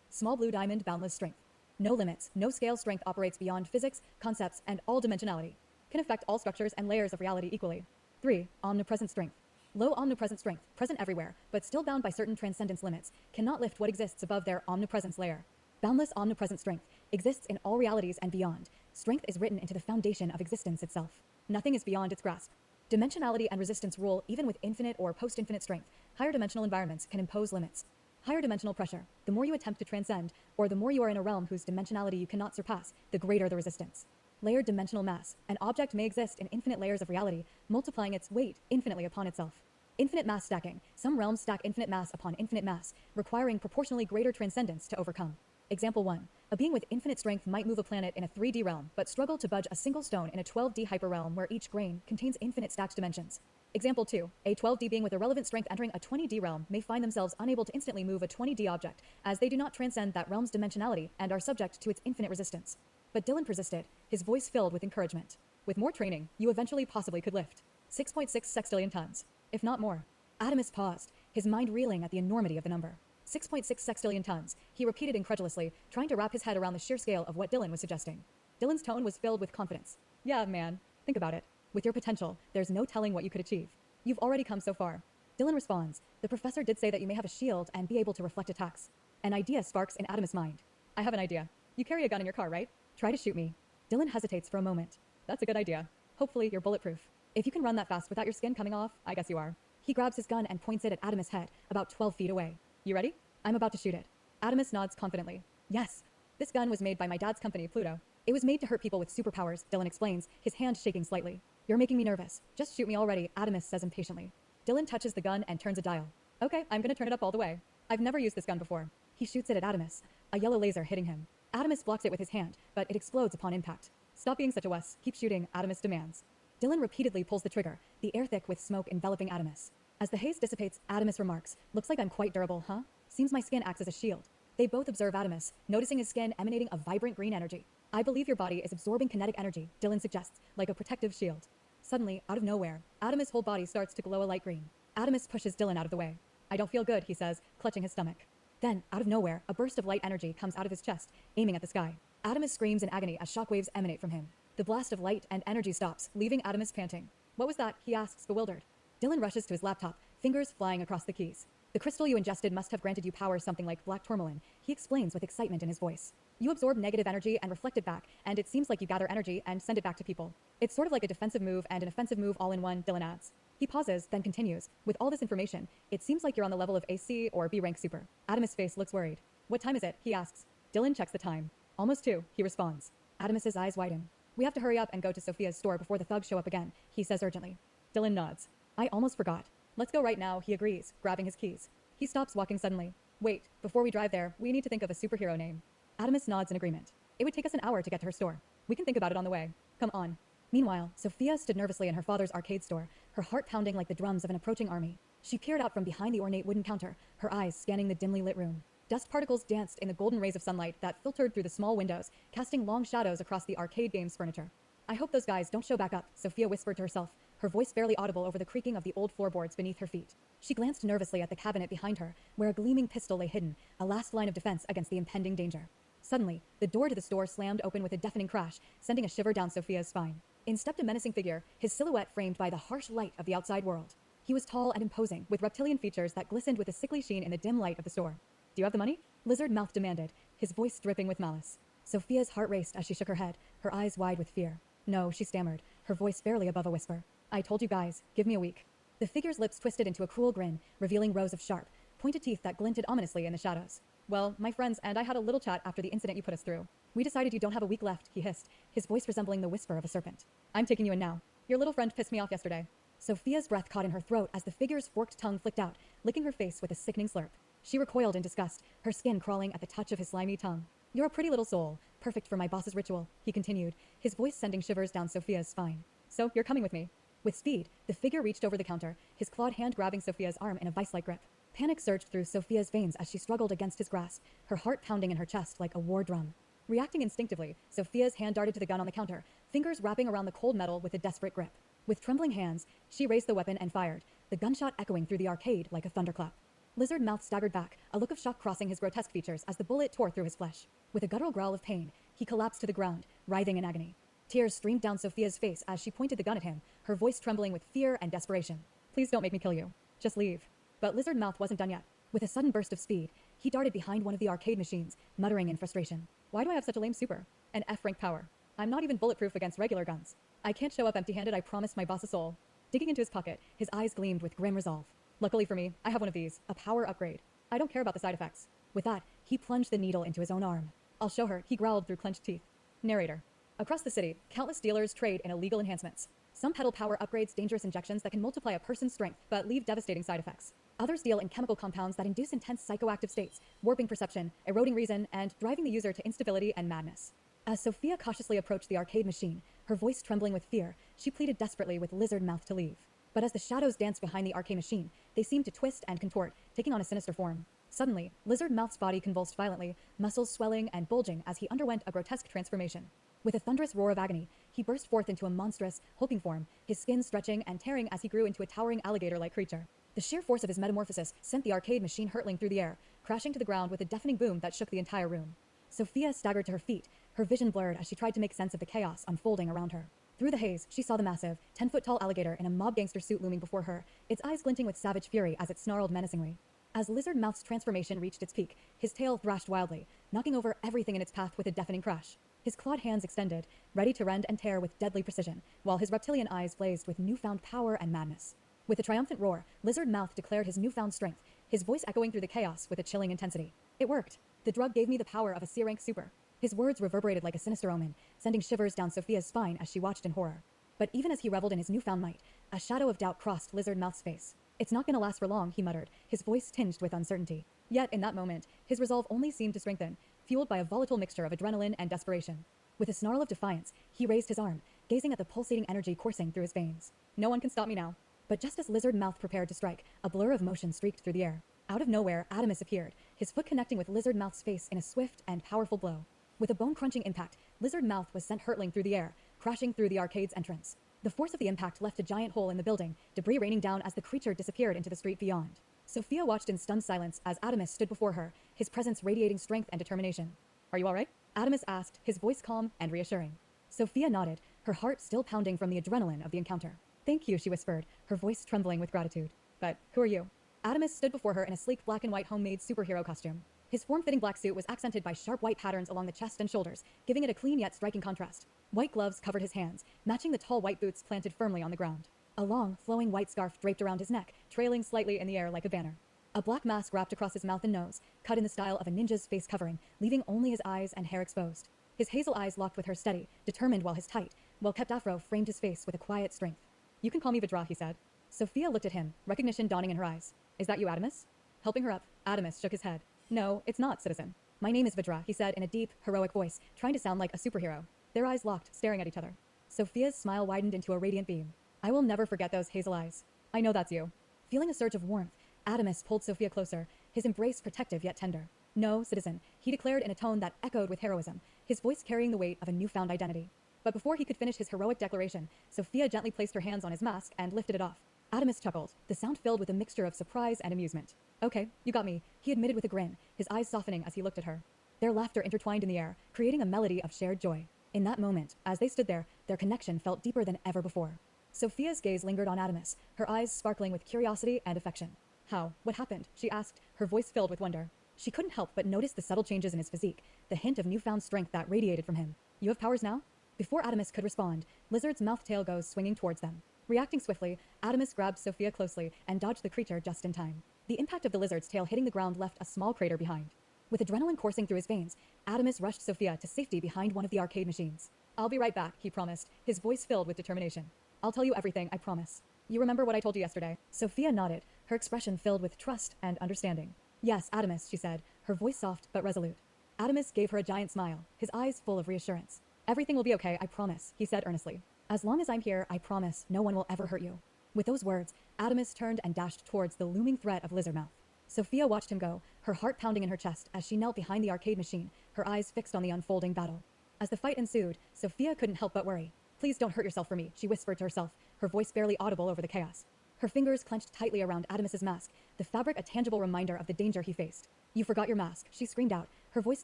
Small blue diamond boundless strength. No limits, no scale strength operates beyond physics, concepts, and all dimensionality. Can affect all structures and layers of reality equally. 3. Omnipresent strength. Low omnipresent strength, present everywhere, but still bound by certain transcendence limits, cannot lift what exists above their omnipresence layer. Boundless omnipresent strength exists in all realities and beyond. Strength is written into the foundation of existence itself. Nothing is beyond its grasp. Dimensionality and resistance rule even with infinite or post-infinite strength. Higher dimensional environments can impose limits. Higher dimensional pressure. The more you attempt to transcend, or the more you are in a realm whose dimensionality you cannot surpass, the greater the resistance. Layered dimensional mass. An object may exist in infinite layers of reality, multiplying its weight infinitely upon itself. Infinite mass stacking. Some realms stack infinite mass upon infinite mass, requiring proportionally greater transcendence to overcome. Example 1. A being with infinite strength might move a planet in a 3D realm, but struggle to budge a single stone in a 12D hyperrealm where each grain contains infinite stacked dimensions. Example 2. A 12D being with irrelevant strength entering a 20D realm may find themselves unable to instantly move a 20D object, as they do not transcend that realm's dimensionality and are subject to its infinite resistance. But Dylan persisted, his voice filled with encouragement. With more training, you eventually possibly could lift 6.6 sextillion tons, if not more. Adamus paused, his mind reeling at the enormity of the number. 6.6 sextillion tons, he repeated incredulously, trying to wrap his head around the sheer scale of what Dylan was suggesting. Dylan's tone was filled with confidence. Yeah, man, think about it. With your potential, there's no telling what you could achieve. You've already come so far. Dylan responds, the professor did say that you may have a shield and be able to reflect attacks. An idea sparks in Adamus' mind. I have an idea. You carry a gun in your car, right? Try to shoot me. Dylan hesitates for a moment. That's a good idea. Hopefully you're bulletproof. If you can run that fast without your skin coming off, I guess you are. He grabs his gun and points it at Adamus' head, about 12 feet away. You ready? I'm about to shoot it. Adamus nods confidently. Yes. This gun was made by my dad's company, Pluto. It was made to hurt people with superpowers, Dylan explains, his hand shaking slightly. You're making me nervous. Just shoot me already, Adamus says impatiently. Dylan touches the gun and turns a dial. Okay, I'm gonna turn it up all the way. I've never used this gun before. He shoots it at Adamus, a yellow laser hitting him. Adamus blocks it with his hand, but it explodes upon impact. Stop being such a wuss. Keep shooting, Adamus demands. Dylan repeatedly pulls the trigger, the air thick with smoke enveloping Adamus. As the haze dissipates, Adamus remarks, looks like I'm quite durable, huh? Seems my skin acts as a shield. They both observe Adamus, noticing his skin emanating a vibrant green energy. I believe your body is absorbing kinetic energy, Dylan suggests, like a protective shield. Suddenly, out of nowhere, Adamus' whole body starts to glow a light green. Adamus pushes Dylan out of the way. I don't feel good, he says, clutching his stomach. Then, out of nowhere, a burst of light energy comes out of his chest, aiming at the sky. Adamus screams in agony as shockwaves emanate from him. The blast of light and energy stops, leaving Adamus panting. What was that? He asks, bewildered. Dylan rushes to his laptop, fingers flying across the keys. The crystal you ingested must have granted you power something like black tourmaline, he explains with excitement in his voice. You absorb negative energy and reflect it back, and it seems like you gather energy and send it back to people. It's sort of like a defensive move and an offensive move all in one, Dylan adds. He pauses, then continues. With all this information, it seems like you're on the level of AC or B rank super. Adamus' face looks worried. What time is it? He asks. Dylan checks the time. Almost 2, he responds. Adamus's eyes widen. We have to hurry up and go to Sophia's store before the thugs show up again, he says urgently. Dylan nods. I almost forgot. Let's go right now, he agrees, grabbing his keys. He stops walking suddenly. Wait, before we drive there, we need to think of a superhero name. Adamus nods in agreement. It would take us an hour to get to her store. We can think about it on the way. Come on. Meanwhile, Sophia stood nervously in her father's arcade store, her heart pounding like the drums of an approaching army. She peered out from behind the ornate wooden counter, her eyes scanning the dimly lit room. Dust particles danced in the golden rays of sunlight that filtered through the small windows, casting long shadows across the arcade game's furniture. I hope those guys don't show back up, Sophia whispered to herself, her voice barely audible over the creaking of the old floorboards beneath her feet. She glanced nervously at the cabinet behind her, where a gleaming pistol lay hidden, a last line of defense against the impending danger. Suddenly, the door to the store slammed open with a deafening crash, sending a shiver down Sophia's spine. In stepped a menacing figure, his silhouette framed by the harsh light of the outside world. He was tall and imposing, with reptilian features that glistened with a sickly sheen in the dim light of the store. Do you have the money? Lizard Mouth demanded, his voice dripping with malice. Sophia's heart raced as she shook her head, her eyes wide with fear. No, she stammered, her voice barely above a whisper. I told you guys, give me a week. The figure's lips twisted into a cruel grin, revealing rows of sharp, pointed teeth that glinted ominously in the shadows. Well, my friends and I had a little chat after the incident you put us through. We decided you don't have a week left, he hissed, his voice resembling the whisper of a serpent. I'm taking you in now. Your little friend pissed me off yesterday. Sophia's breath caught in her throat as the figure's forked tongue flicked out, licking her face with a sickening slurp. She recoiled in disgust, her skin crawling at the touch of his slimy tongue. You're a pretty little soul, perfect for my boss's ritual, he continued, his voice sending shivers down Sophia's spine. So, you're coming with me. With speed, the figure reached over the counter, his clawed hand grabbing Sophia's arm in a vice-like grip. Panic surged through Sophia's veins as she struggled against his grasp, her heart pounding in her chest like a war drum. Reacting instinctively, Sophia's hand darted to the gun on the counter, fingers wrapping around the cold metal with a desperate grip. With trembling hands, she raised the weapon and fired, the gunshot echoing through the arcade like a thunderclap. Lizard Mouth staggered back, a look of shock crossing his grotesque features as the bullet tore through his flesh. With a guttural growl of pain, he collapsed to the ground, writhing in agony. Tears streamed down Sophia's face as she pointed the gun at him, her voice trembling with fear and desperation. Please don't make me kill you. Just leave. But Lizard Mouth wasn't done yet. With a sudden burst of speed, he darted behind one of the arcade machines, muttering in frustration. Why do I have such a lame super? An F-rank power. I'm not even bulletproof against regular guns. I can't show up empty-handed, I promised my boss a soul. Digging into his pocket, his eyes gleamed with grim resolve. Luckily for me, I have one of these, a power upgrade. I don't care about the side effects. With that, he plunged the needle into his own arm. I'll show her, he growled through clenched teeth. Narrator. Across the city, countless dealers trade in illegal enhancements. Some peddle power upgrades, dangerous injections that can multiply a person's strength but leave devastating side effects. Others deal in chemical compounds that induce intense psychoactive states, warping perception, eroding reason, and driving the user to instability and madness. As Sophia cautiously approached the arcade machine, her voice trembling with fear, she pleaded desperately with Lizard Mouth to leave. But as the shadows danced behind the arcade machine, they seemed to twist and contort, taking on a sinister form. Suddenly, Lizard Mouth's body convulsed violently, muscles swelling and bulging as he underwent a grotesque transformation. With a thunderous roar of agony, he burst forth into a monstrous, hulking form, his skin stretching and tearing as he grew into a towering alligator-like creature. The sheer force of his metamorphosis sent the arcade machine hurtling through the air, crashing to the ground with a deafening boom that shook the entire room. Sophia staggered to her feet, her vision blurred as she tried to make sense of the chaos unfolding around her. Through the haze, she saw the massive, 10-foot-tall alligator in a mob gangster suit looming before her, its eyes glinting with savage fury as it snarled menacingly. As Lizard Mouth's transformation reached its peak, his tail thrashed wildly, knocking over everything in its path with a deafening crash. His clawed hands extended, ready to rend and tear with deadly precision, while his reptilian eyes blazed with newfound power and madness. With a triumphant roar, Lizard Mouth declared his newfound strength, his voice echoing through the chaos with a chilling intensity. It worked. The drug gave me the power of a C-rank super. His words reverberated like a sinister omen, sending shivers down Sophia's spine as she watched in horror. But even as he reveled in his newfound might, a shadow of doubt crossed Lizard Mouth's face. It's not gonna last for long, he muttered, his voice tinged with uncertainty. Yet, in that moment, his resolve only seemed to strengthen, fueled by a volatile mixture of adrenaline and desperation. With a snarl of defiance, he raised his arm, gazing at the pulsating energy coursing through his veins. No one can stop me now. But just as Lizard Mouth prepared to strike, a blur of motion streaked through the air. Out of nowhere, Adamus appeared, his foot connecting with Lizard Mouth's face in a swift and powerful blow. With a bone-crunching impact, Lizard Mouth was sent hurtling through the air, crashing through the arcade's entrance. The force of the impact left a giant hole in the building, debris raining down as the creature disappeared into the street beyond. Sophia watched in stunned silence as Adamus stood before her, his presence radiating strength and determination. Are you all right? Adamus asked, his voice calm and reassuring. Sophia nodded, her heart still pounding from the adrenaline of the encounter. Thank you, she whispered, her voice trembling with gratitude. But who are you? Adamus stood before her in a sleek black and white homemade superhero costume. His form-fitting black suit was accented by sharp white patterns along the chest and shoulders, giving it a clean yet striking contrast. White gloves covered his hands, matching the tall white boots planted firmly on the ground. A long, flowing white scarf draped around his neck, trailing slightly in the air like a banner. A black mask wrapped across his mouth and nose, cut in the style of a ninja's face covering, leaving only his eyes and hair exposed. His hazel eyes locked with her steady, determined while his tight, well-kept afro framed his face with a quiet strength. You can call me Vajra, he said. Sophia looked at him, recognition dawning in her eyes. Is that you, Adamus? Helping her up, Adamus shook his head. No, it's not, citizen. My name is Vajra, he said in a deep, heroic voice, trying to sound like a superhero. Their eyes locked, staring at each other. Sophia's smile widened into a radiant beam. I will never forget those hazel eyes. I know that's you. Feeling a surge of warmth, Adamus pulled Sophia closer, his embrace protective yet tender. No, citizen, he declared in a tone that echoed with heroism, his voice carrying the weight of a newfound identity. But before he could finish his heroic declaration, Sophia gently placed her hands on his mask and lifted it off. Adamus chuckled, the sound filled with a mixture of surprise and amusement. Okay, you got me, he admitted with a grin, his eyes softening as he looked at her. Their laughter intertwined in the air, creating a melody of shared joy. In that moment, as they stood there, their connection felt deeper than ever before. Sophia's gaze lingered on Adamus, her eyes sparkling with curiosity and affection. How? What happened? She asked, her voice filled with wonder. She couldn't help but notice the subtle changes in his physique, the hint of newfound strength that radiated from him. You have powers now? Before Adamus could respond, Lizard's mouth tail goes swinging towards them. Reacting swiftly, Adamus grabbed Sophia closely and dodged the creature just in time. The impact of the lizard's tail hitting the ground left a small crater behind. With adrenaline coursing through his veins, Adamus rushed Sophia to safety behind one of the arcade machines. I'll be right back, he promised, his voice filled with determination. I'll tell you everything, I promise. You remember what I told you yesterday? Sophia nodded, her expression filled with trust and understanding. Yes, Adamus, she said, her voice soft but resolute. Adamus gave her a giant smile, his eyes full of reassurance. Everything will be okay, I promise, he said earnestly. As long as I'm here, I promise no one will ever hurt you. With those words, Adamus turned and dashed towards the looming threat of Lizardmouth. Sophia watched him go, her heart pounding in her chest as she knelt behind the arcade machine, her eyes fixed on the unfolding battle. As the fight ensued, Sophia couldn't help but worry. Please don't hurt yourself for me, she whispered to herself, her voice barely audible over the chaos. Her fingers clenched tightly around Adamus's mask, the fabric a tangible reminder of the danger he faced. You forgot your mask, she screamed out, her voice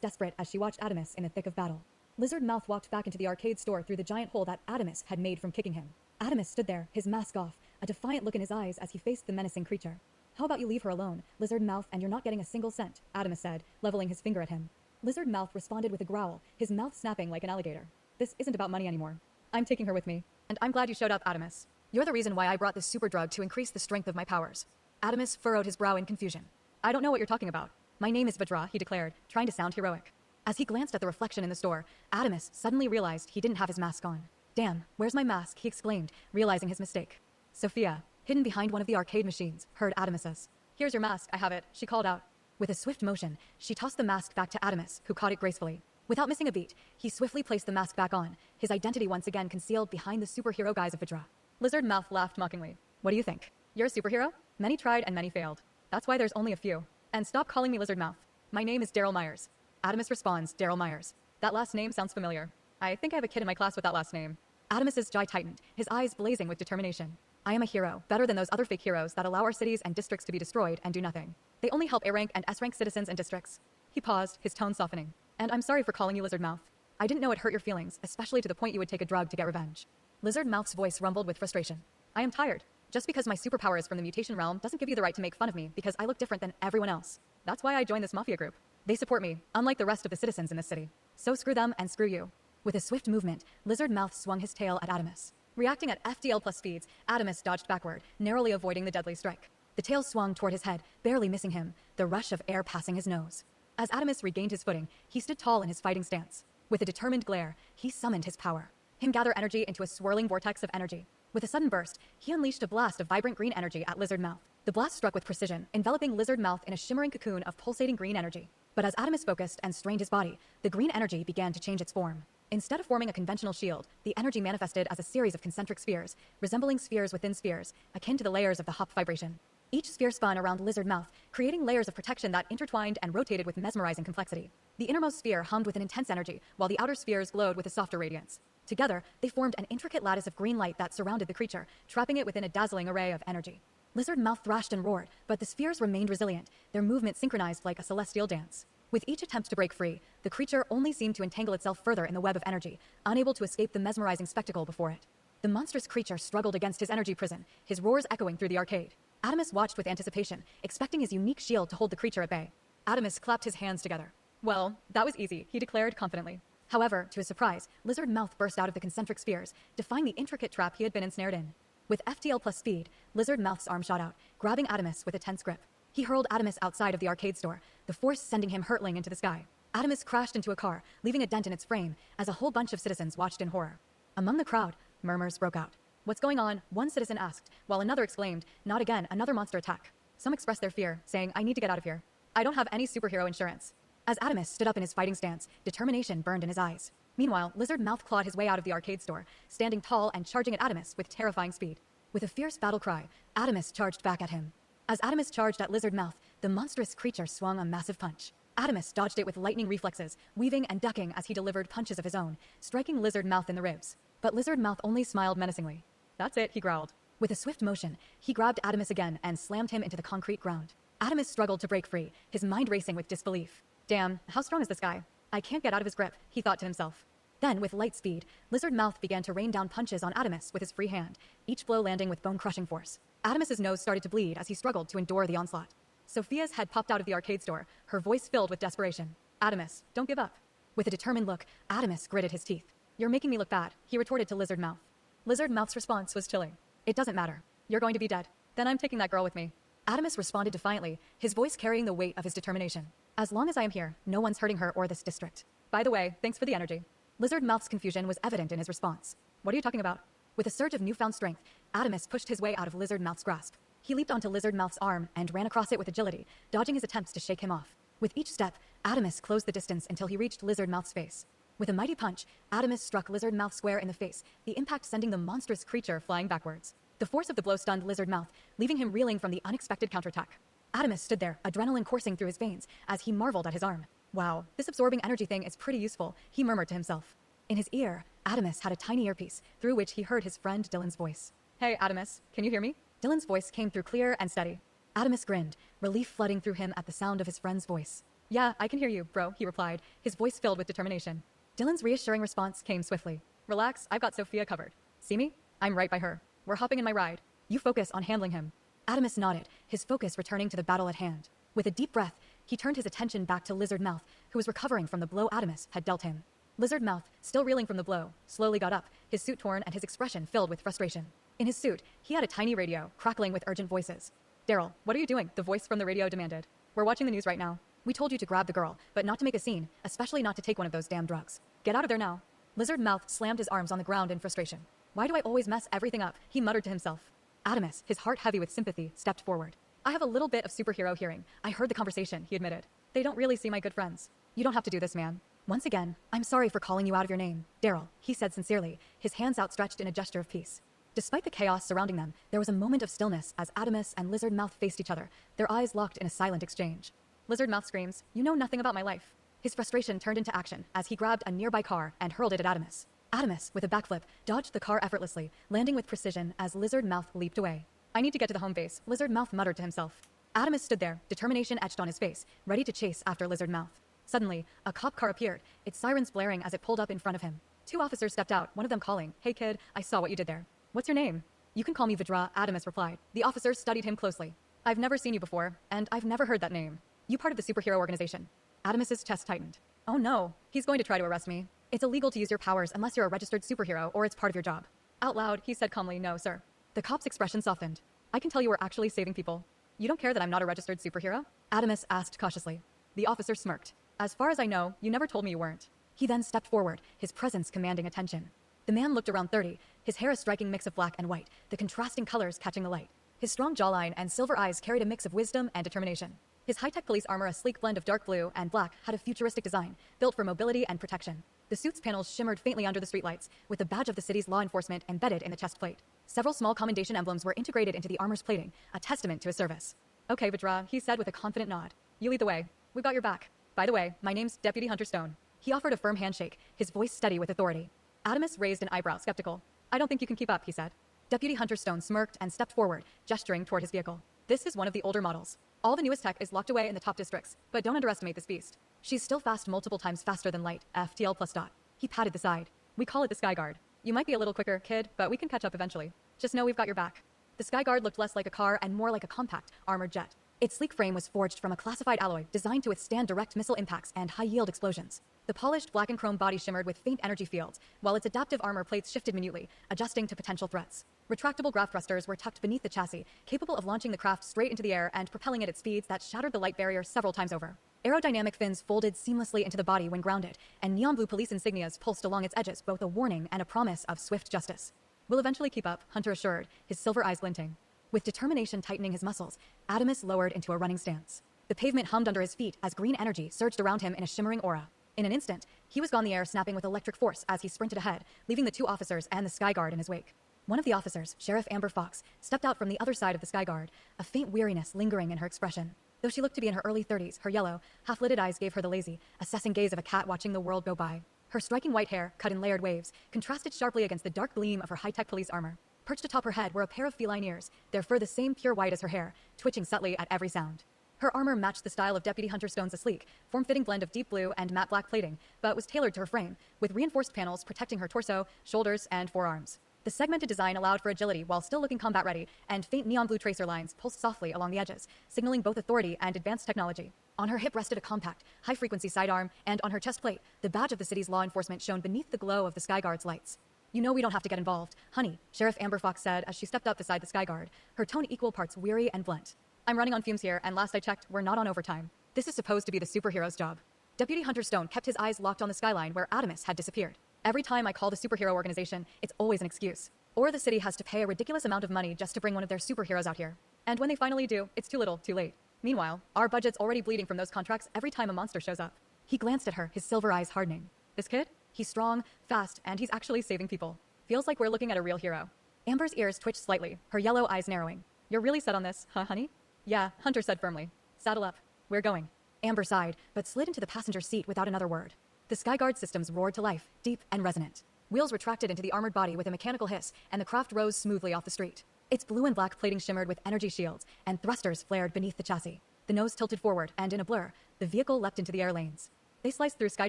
desperate as she watched Adamus in the thick of battle. Lizardmouth walked back into the arcade store through the giant hole that Adamus had made from kicking him. Adamus stood there, his mask off, a defiant look in his eyes as he faced the menacing creature. How about you leave her alone, Lizardmouth, and you're not getting a single cent, Adamus said, leveling his finger at him. Lizardmouth responded with a growl, his mouth snapping like an alligator. This isn't about money anymore. I'm taking her with me. And I'm glad you showed up, Adamus. You're the reason why I brought this super drug to increase the strength of my powers. Adamus furrowed his brow in confusion. I don't know what you're talking about. My name is Vajra, he declared, trying to sound heroic. As he glanced at the reflection in the store, Adamus suddenly realized he didn't have his mask on. Damn, where's my mask? He exclaimed, realizing his mistake. Sophia, hidden behind one of the arcade machines, heard Adamus's. Here's your mask, I have it, she called out. With a swift motion, she tossed the mask back to Adamus, who caught it gracefully. Without missing a beat, he swiftly placed the mask back on, his identity once again concealed behind the superhero guise of Vajra. Lizardmouth laughed mockingly. What do you think? You're a superhero? Many tried and many failed. That's why there's only a few. And stop calling me Lizardmouth. My name is Daryl Myers. Adamus responds, Daryl Myers. That last name sounds familiar. I think I have a kid in my class with that last name. Adamus's jaw tightened, his eyes blazing with determination. I am a hero, better than those other fake heroes that allow our cities and districts to be destroyed and do nothing. They only help A-rank and S-rank citizens and districts. He paused, his tone softening. And I'm sorry for calling you Lizardmouth. I didn't know it hurt your feelings, especially to the point you would take a drug to get revenge. Lizardmouth's voice rumbled with frustration. I am tired. Just because my superpower is from the mutation realm doesn't give you the right to make fun of me because I look different than everyone else. That's why I joined this mafia group. They support me, unlike the rest of the citizens in this city. So screw them and screw you. With a swift movement, Lizardmouth swung his tail at Adamus. Reacting at FDL plus speeds, Adamus dodged backward, narrowly avoiding the deadly strike. The tail swung toward his head, barely missing him, the rush of air passing his nose. As Adamus regained his footing, he stood tall in his fighting stance. With a determined glare, he summoned his power. Him gather energy into a swirling vortex of energy. With a sudden burst, he unleashed a blast of vibrant green energy at Lizardmouth. The blast struck with precision, enveloping Lizardmouth in a shimmering cocoon of pulsating green energy. But as Adamus focused and strained his body, the green energy began to change its form. Instead of forming a conventional shield, the energy manifested as a series of concentric spheres, resembling spheres within spheres, akin to the layers of the Hop vibration. Each sphere spun around Lizardmouth, creating layers of protection that intertwined and rotated with mesmerizing complexity. The innermost sphere hummed with an intense energy, while the outer spheres glowed with a softer radiance. Together, they formed an intricate lattice of green light that surrounded the creature, trapping it within a dazzling array of energy. Lizardmouth thrashed and roared, but the spheres remained resilient, their movement synchronized like a celestial dance. With each attempt to break free, the creature only seemed to entangle itself further in the web of energy, unable to escape the mesmerizing spectacle before it. The monstrous creature struggled against his energy prison, his roars echoing through the arcade. Adamus watched with anticipation, expecting his unique shield to hold the creature at bay. Adamus clapped his hands together. Well, that was easy, he declared confidently. However, to his surprise, Lizardmouth burst out of the concentric spheres, defying the intricate trap he had been ensnared in. With FTL plus speed, Lizardmouth's arm shot out, grabbing Adamus with a tense grip. He hurled Adamus outside of the arcade store, the force sending him hurtling into the sky. Adamus crashed into a car, leaving a dent in its frame, as a whole bunch of citizens watched in horror. Among the crowd, murmurs broke out. "What's going on?" one citizen asked, while another exclaimed, "Not again, another monster attack." Some expressed their fear, saying, "I need to get out of here. I don't have any superhero insurance." As Adamus stood up in his fighting stance, determination burned in his eyes. Meanwhile, Lizard Mouth clawed his way out of the arcade store, standing tall and charging at Adamus with terrifying speed. With a fierce battle cry, Adamus charged back at him. As Adamus charged at Lizard Mouth, the monstrous creature swung a massive punch. Adamus dodged it with lightning reflexes, weaving and ducking as he delivered punches of his own, striking Lizard Mouth in the ribs. But Lizard Mouth only smiled menacingly. "That's it," he growled. With a swift motion, he grabbed Adamus again and slammed him into the concrete ground. Adamus struggled to break free, his mind racing with disbelief. "Damn, how strong is this guy? I can't get out of his grip," he thought to himself. Then, with light speed, Lizard Mouth began to rain down punches on Adamus with his free hand, each blow landing with bone-crushing force. Adamus's nose started to bleed as he struggled to endure the onslaught. Sophia's head popped out of the arcade store, her voice filled with desperation. "Adamus, don't give up." With a determined look, Adamus gritted his teeth. "You're making me look bad," he retorted to Lizard Mouth. Lizard Mouth's response was chilling. "It doesn't matter. You're going to be dead. Then I'm taking that girl with me." Adamus responded defiantly, his voice carrying the weight of his determination. "As long as I am here, no one's hurting her or this district. By the way, thanks for the energy." Lizard Mouth's confusion was evident in his response. "What are you talking about?" With a surge of newfound strength, Adamus pushed his way out of Lizard Mouth's grasp. He leaped onto Lizard Mouth's arm and ran across it with agility, dodging his attempts to shake him off. With each step, Adamus closed the distance until he reached Lizard Mouth's face. With a mighty punch, Adamus struck Lizard Mouth square in the face, the impact sending the monstrous creature flying backwards. The force of the blow stunned Lizard Mouth, leaving him reeling from the unexpected counterattack. Adamus stood there, adrenaline coursing through his veins, as he marveled at his arm. "Wow, this absorbing energy thing is pretty useful," he murmured to himself. In his ear, Adamus had a tiny earpiece, through which he heard his friend Dylan's voice. "Hey, Adamus, can you hear me?" Dylan's voice came through clear and steady. Adamus grinned, relief flooding through him at the sound of his friend's voice. "Yeah, I can hear you, bro," he replied, his voice filled with determination. Dylan's reassuring response came swiftly. "Relax, I've got Sophia covered. See me? I'm right by her. We're hopping in my ride. You focus on handling him." Adamus nodded, his focus returning to the battle at hand. With a deep breath, he turned his attention back to Lizard Mouth, who was recovering from the blow Adamus had dealt him. Lizard Mouth, still reeling from the blow, slowly got up, his suit torn and his expression filled with frustration. In his suit, he had a tiny radio, crackling with urgent voices. "Daryl, what are you doing?" the voice from the radio demanded. "We're watching the news right now. We told you to grab the girl, but not to make a scene, especially not to take one of those damn drugs. Get out of there now." Lizard Mouth slammed his arms on the ground in frustration. "Why do I always mess everything up?" he muttered to himself. Adamus, his heart heavy with sympathy, stepped forward. "I have a little bit of superhero hearing. I heard the conversation," he admitted. "They don't really see my good friends. You don't have to do this, man." "Once again, I'm sorry for calling you out of your name, Daryl," he said sincerely, his hands outstretched in a gesture of peace. Despite the chaos surrounding them, there was a moment of stillness as Adamus and Lizard Mouth faced each other, their eyes locked in a silent exchange. Lizard Mouth screams, "You know nothing about my life." His frustration turned into action as he grabbed a nearby car and hurled it at Adamus. Adamus, with a backflip, dodged the car effortlessly, landing with precision as Lizard Mouth leaped away. "I need to get to the home base," Lizard Mouth muttered to himself. Adamus stood there, determination etched on his face, ready to chase after Lizard Mouth. Suddenly, a cop car appeared, its sirens blaring as it pulled up in front of him. Two officers stepped out, one of them calling, "Hey kid, I saw what you did there. What's your name?" "You can call me Vajra," Adamus replied. The officers studied him closely. "I've never seen you before, and I've never heard that name. You part of the superhero organization?" Adamus's chest tightened. "Oh no, he's going to try to arrest me. It's illegal to use your powers unless you're a registered superhero or it's part of your job." Out loud, he said calmly, "No, sir." The cop's expression softened. "I can tell you we're actually saving people." "You don't care that I'm not a registered superhero?" Adamus asked cautiously. The officer smirked. "As far as I know, you never told me you weren't." He then stepped forward, his presence commanding attention. The man looked around 30, his hair a striking mix of black and white, the contrasting colors catching the light. His strong jawline and silver eyes carried a mix of wisdom and determination. His high-tech police armor, a sleek blend of dark blue and black, had a futuristic design, built for mobility and protection. The suit's panels shimmered faintly under the streetlights, with the badge of the city's law enforcement embedded in the chest plate. Several small commendation emblems were integrated into the armor's plating, a testament to his service. "Okay, Vajra," he said with a confident nod. "You lead the way. We've got your back. By the way, my name's Deputy Hunter Stone." He offered a firm handshake, his voice steady with authority. Adamus raised an eyebrow, skeptical. "I don't think you can keep up," he said. Deputy Hunter Stone smirked and stepped forward, gesturing toward his vehicle. "This is one of the older models. All the newest tech is locked away in the top districts, but don't underestimate this beast. She's still fast, multiple times faster than light, FTL plus dot." He patted the side. "We call it the Sky Guard. You might be a little quicker, kid, but we can catch up eventually. Just know we've got your back." The Sky Guard looked less like a car and more like a compact, armored jet. Its sleek frame was forged from a classified alloy designed to withstand direct missile impacts and high-yield explosions. The polished black and chrome body shimmered with faint energy fields, while its adaptive armor plates shifted minutely, adjusting to potential threats. Retractable graft thrusters were tucked beneath the chassis, capable of launching the craft straight into the air and propelling it at speeds that shattered the light barrier several times over. Aerodynamic fins folded seamlessly into the body when grounded, and neon blue police insignias pulsed along its edges, both a warning and a promise of swift justice. "We'll eventually keep up," Hunter assured, his silver eyes glinting. With determination tightening his muscles, Adamus lowered into a running stance. The pavement hummed under his feet as green energy surged around him in a shimmering aura. In an instant, he was gone, the air snapping with electric force as he sprinted ahead, leaving the two officers and the Skyguard in his wake. One of the officers, Sheriff Amber Fox, stepped out from the other side of the Skyguard, a faint weariness lingering in her expression. Though she looked to be in her early 30s, her yellow, half-lidded eyes gave her the lazy, assessing gaze of a cat watching the world go by. Her striking white hair, cut in layered waves, contrasted sharply against the dark gleam of her high-tech police armor. Perched atop her head were a pair of feline ears, their fur the same pure white as her hair, twitching subtly at every sound. Her armor matched the style of Deputy Hunter Stone's sleek, form-fitting blend of deep blue and matte black plating, but was tailored to her frame, with reinforced panels protecting her torso, shoulders, and forearms. The segmented design allowed for agility while still looking combat-ready, and faint neon blue tracer lines pulsed softly along the edges, signaling both authority and advanced technology. On her hip rested a compact, high-frequency sidearm, and on her chest plate, the badge of the city's law enforcement shone beneath the glow of the Skyguard's lights. "You know we don't have to get involved, honey," Sheriff Amber Fox said as she stepped up beside the Skyguard, her tone equal parts weary and blunt. "I'm running on fumes here, and last I checked, we're not on overtime. This is supposed to be the superhero's job." Deputy Hunter Stone kept his eyes locked on the skyline where Adamus had disappeared. "Every time I call the superhero organization, it's always an excuse. Or the city has to pay a ridiculous amount of money just to bring one of their superheroes out here. And when they finally do, it's too little, too late. Meanwhile, our budget's already bleeding from those contracts every time a monster shows up." He glanced at her, his silver eyes hardening. "This kid? He's strong, fast, and he's actually saving people. Feels like we're looking at a real hero." Amber's ears twitched slightly, her yellow eyes narrowing. "You're really set on this, huh, honey?" "Yeah," Hunter said firmly. "Saddle up. We're going." Amber sighed, but slid into the passenger seat without another word. The Skyguard systems roared to life, deep and resonant. Wheels retracted into the armored body with a mechanical hiss, and the craft rose smoothly off the street. Its blue and black plating shimmered with energy shields, and thrusters flared beneath the chassis. The nose tilted forward, and in a blur, the vehicle leapt into the air lanes. They sliced through sky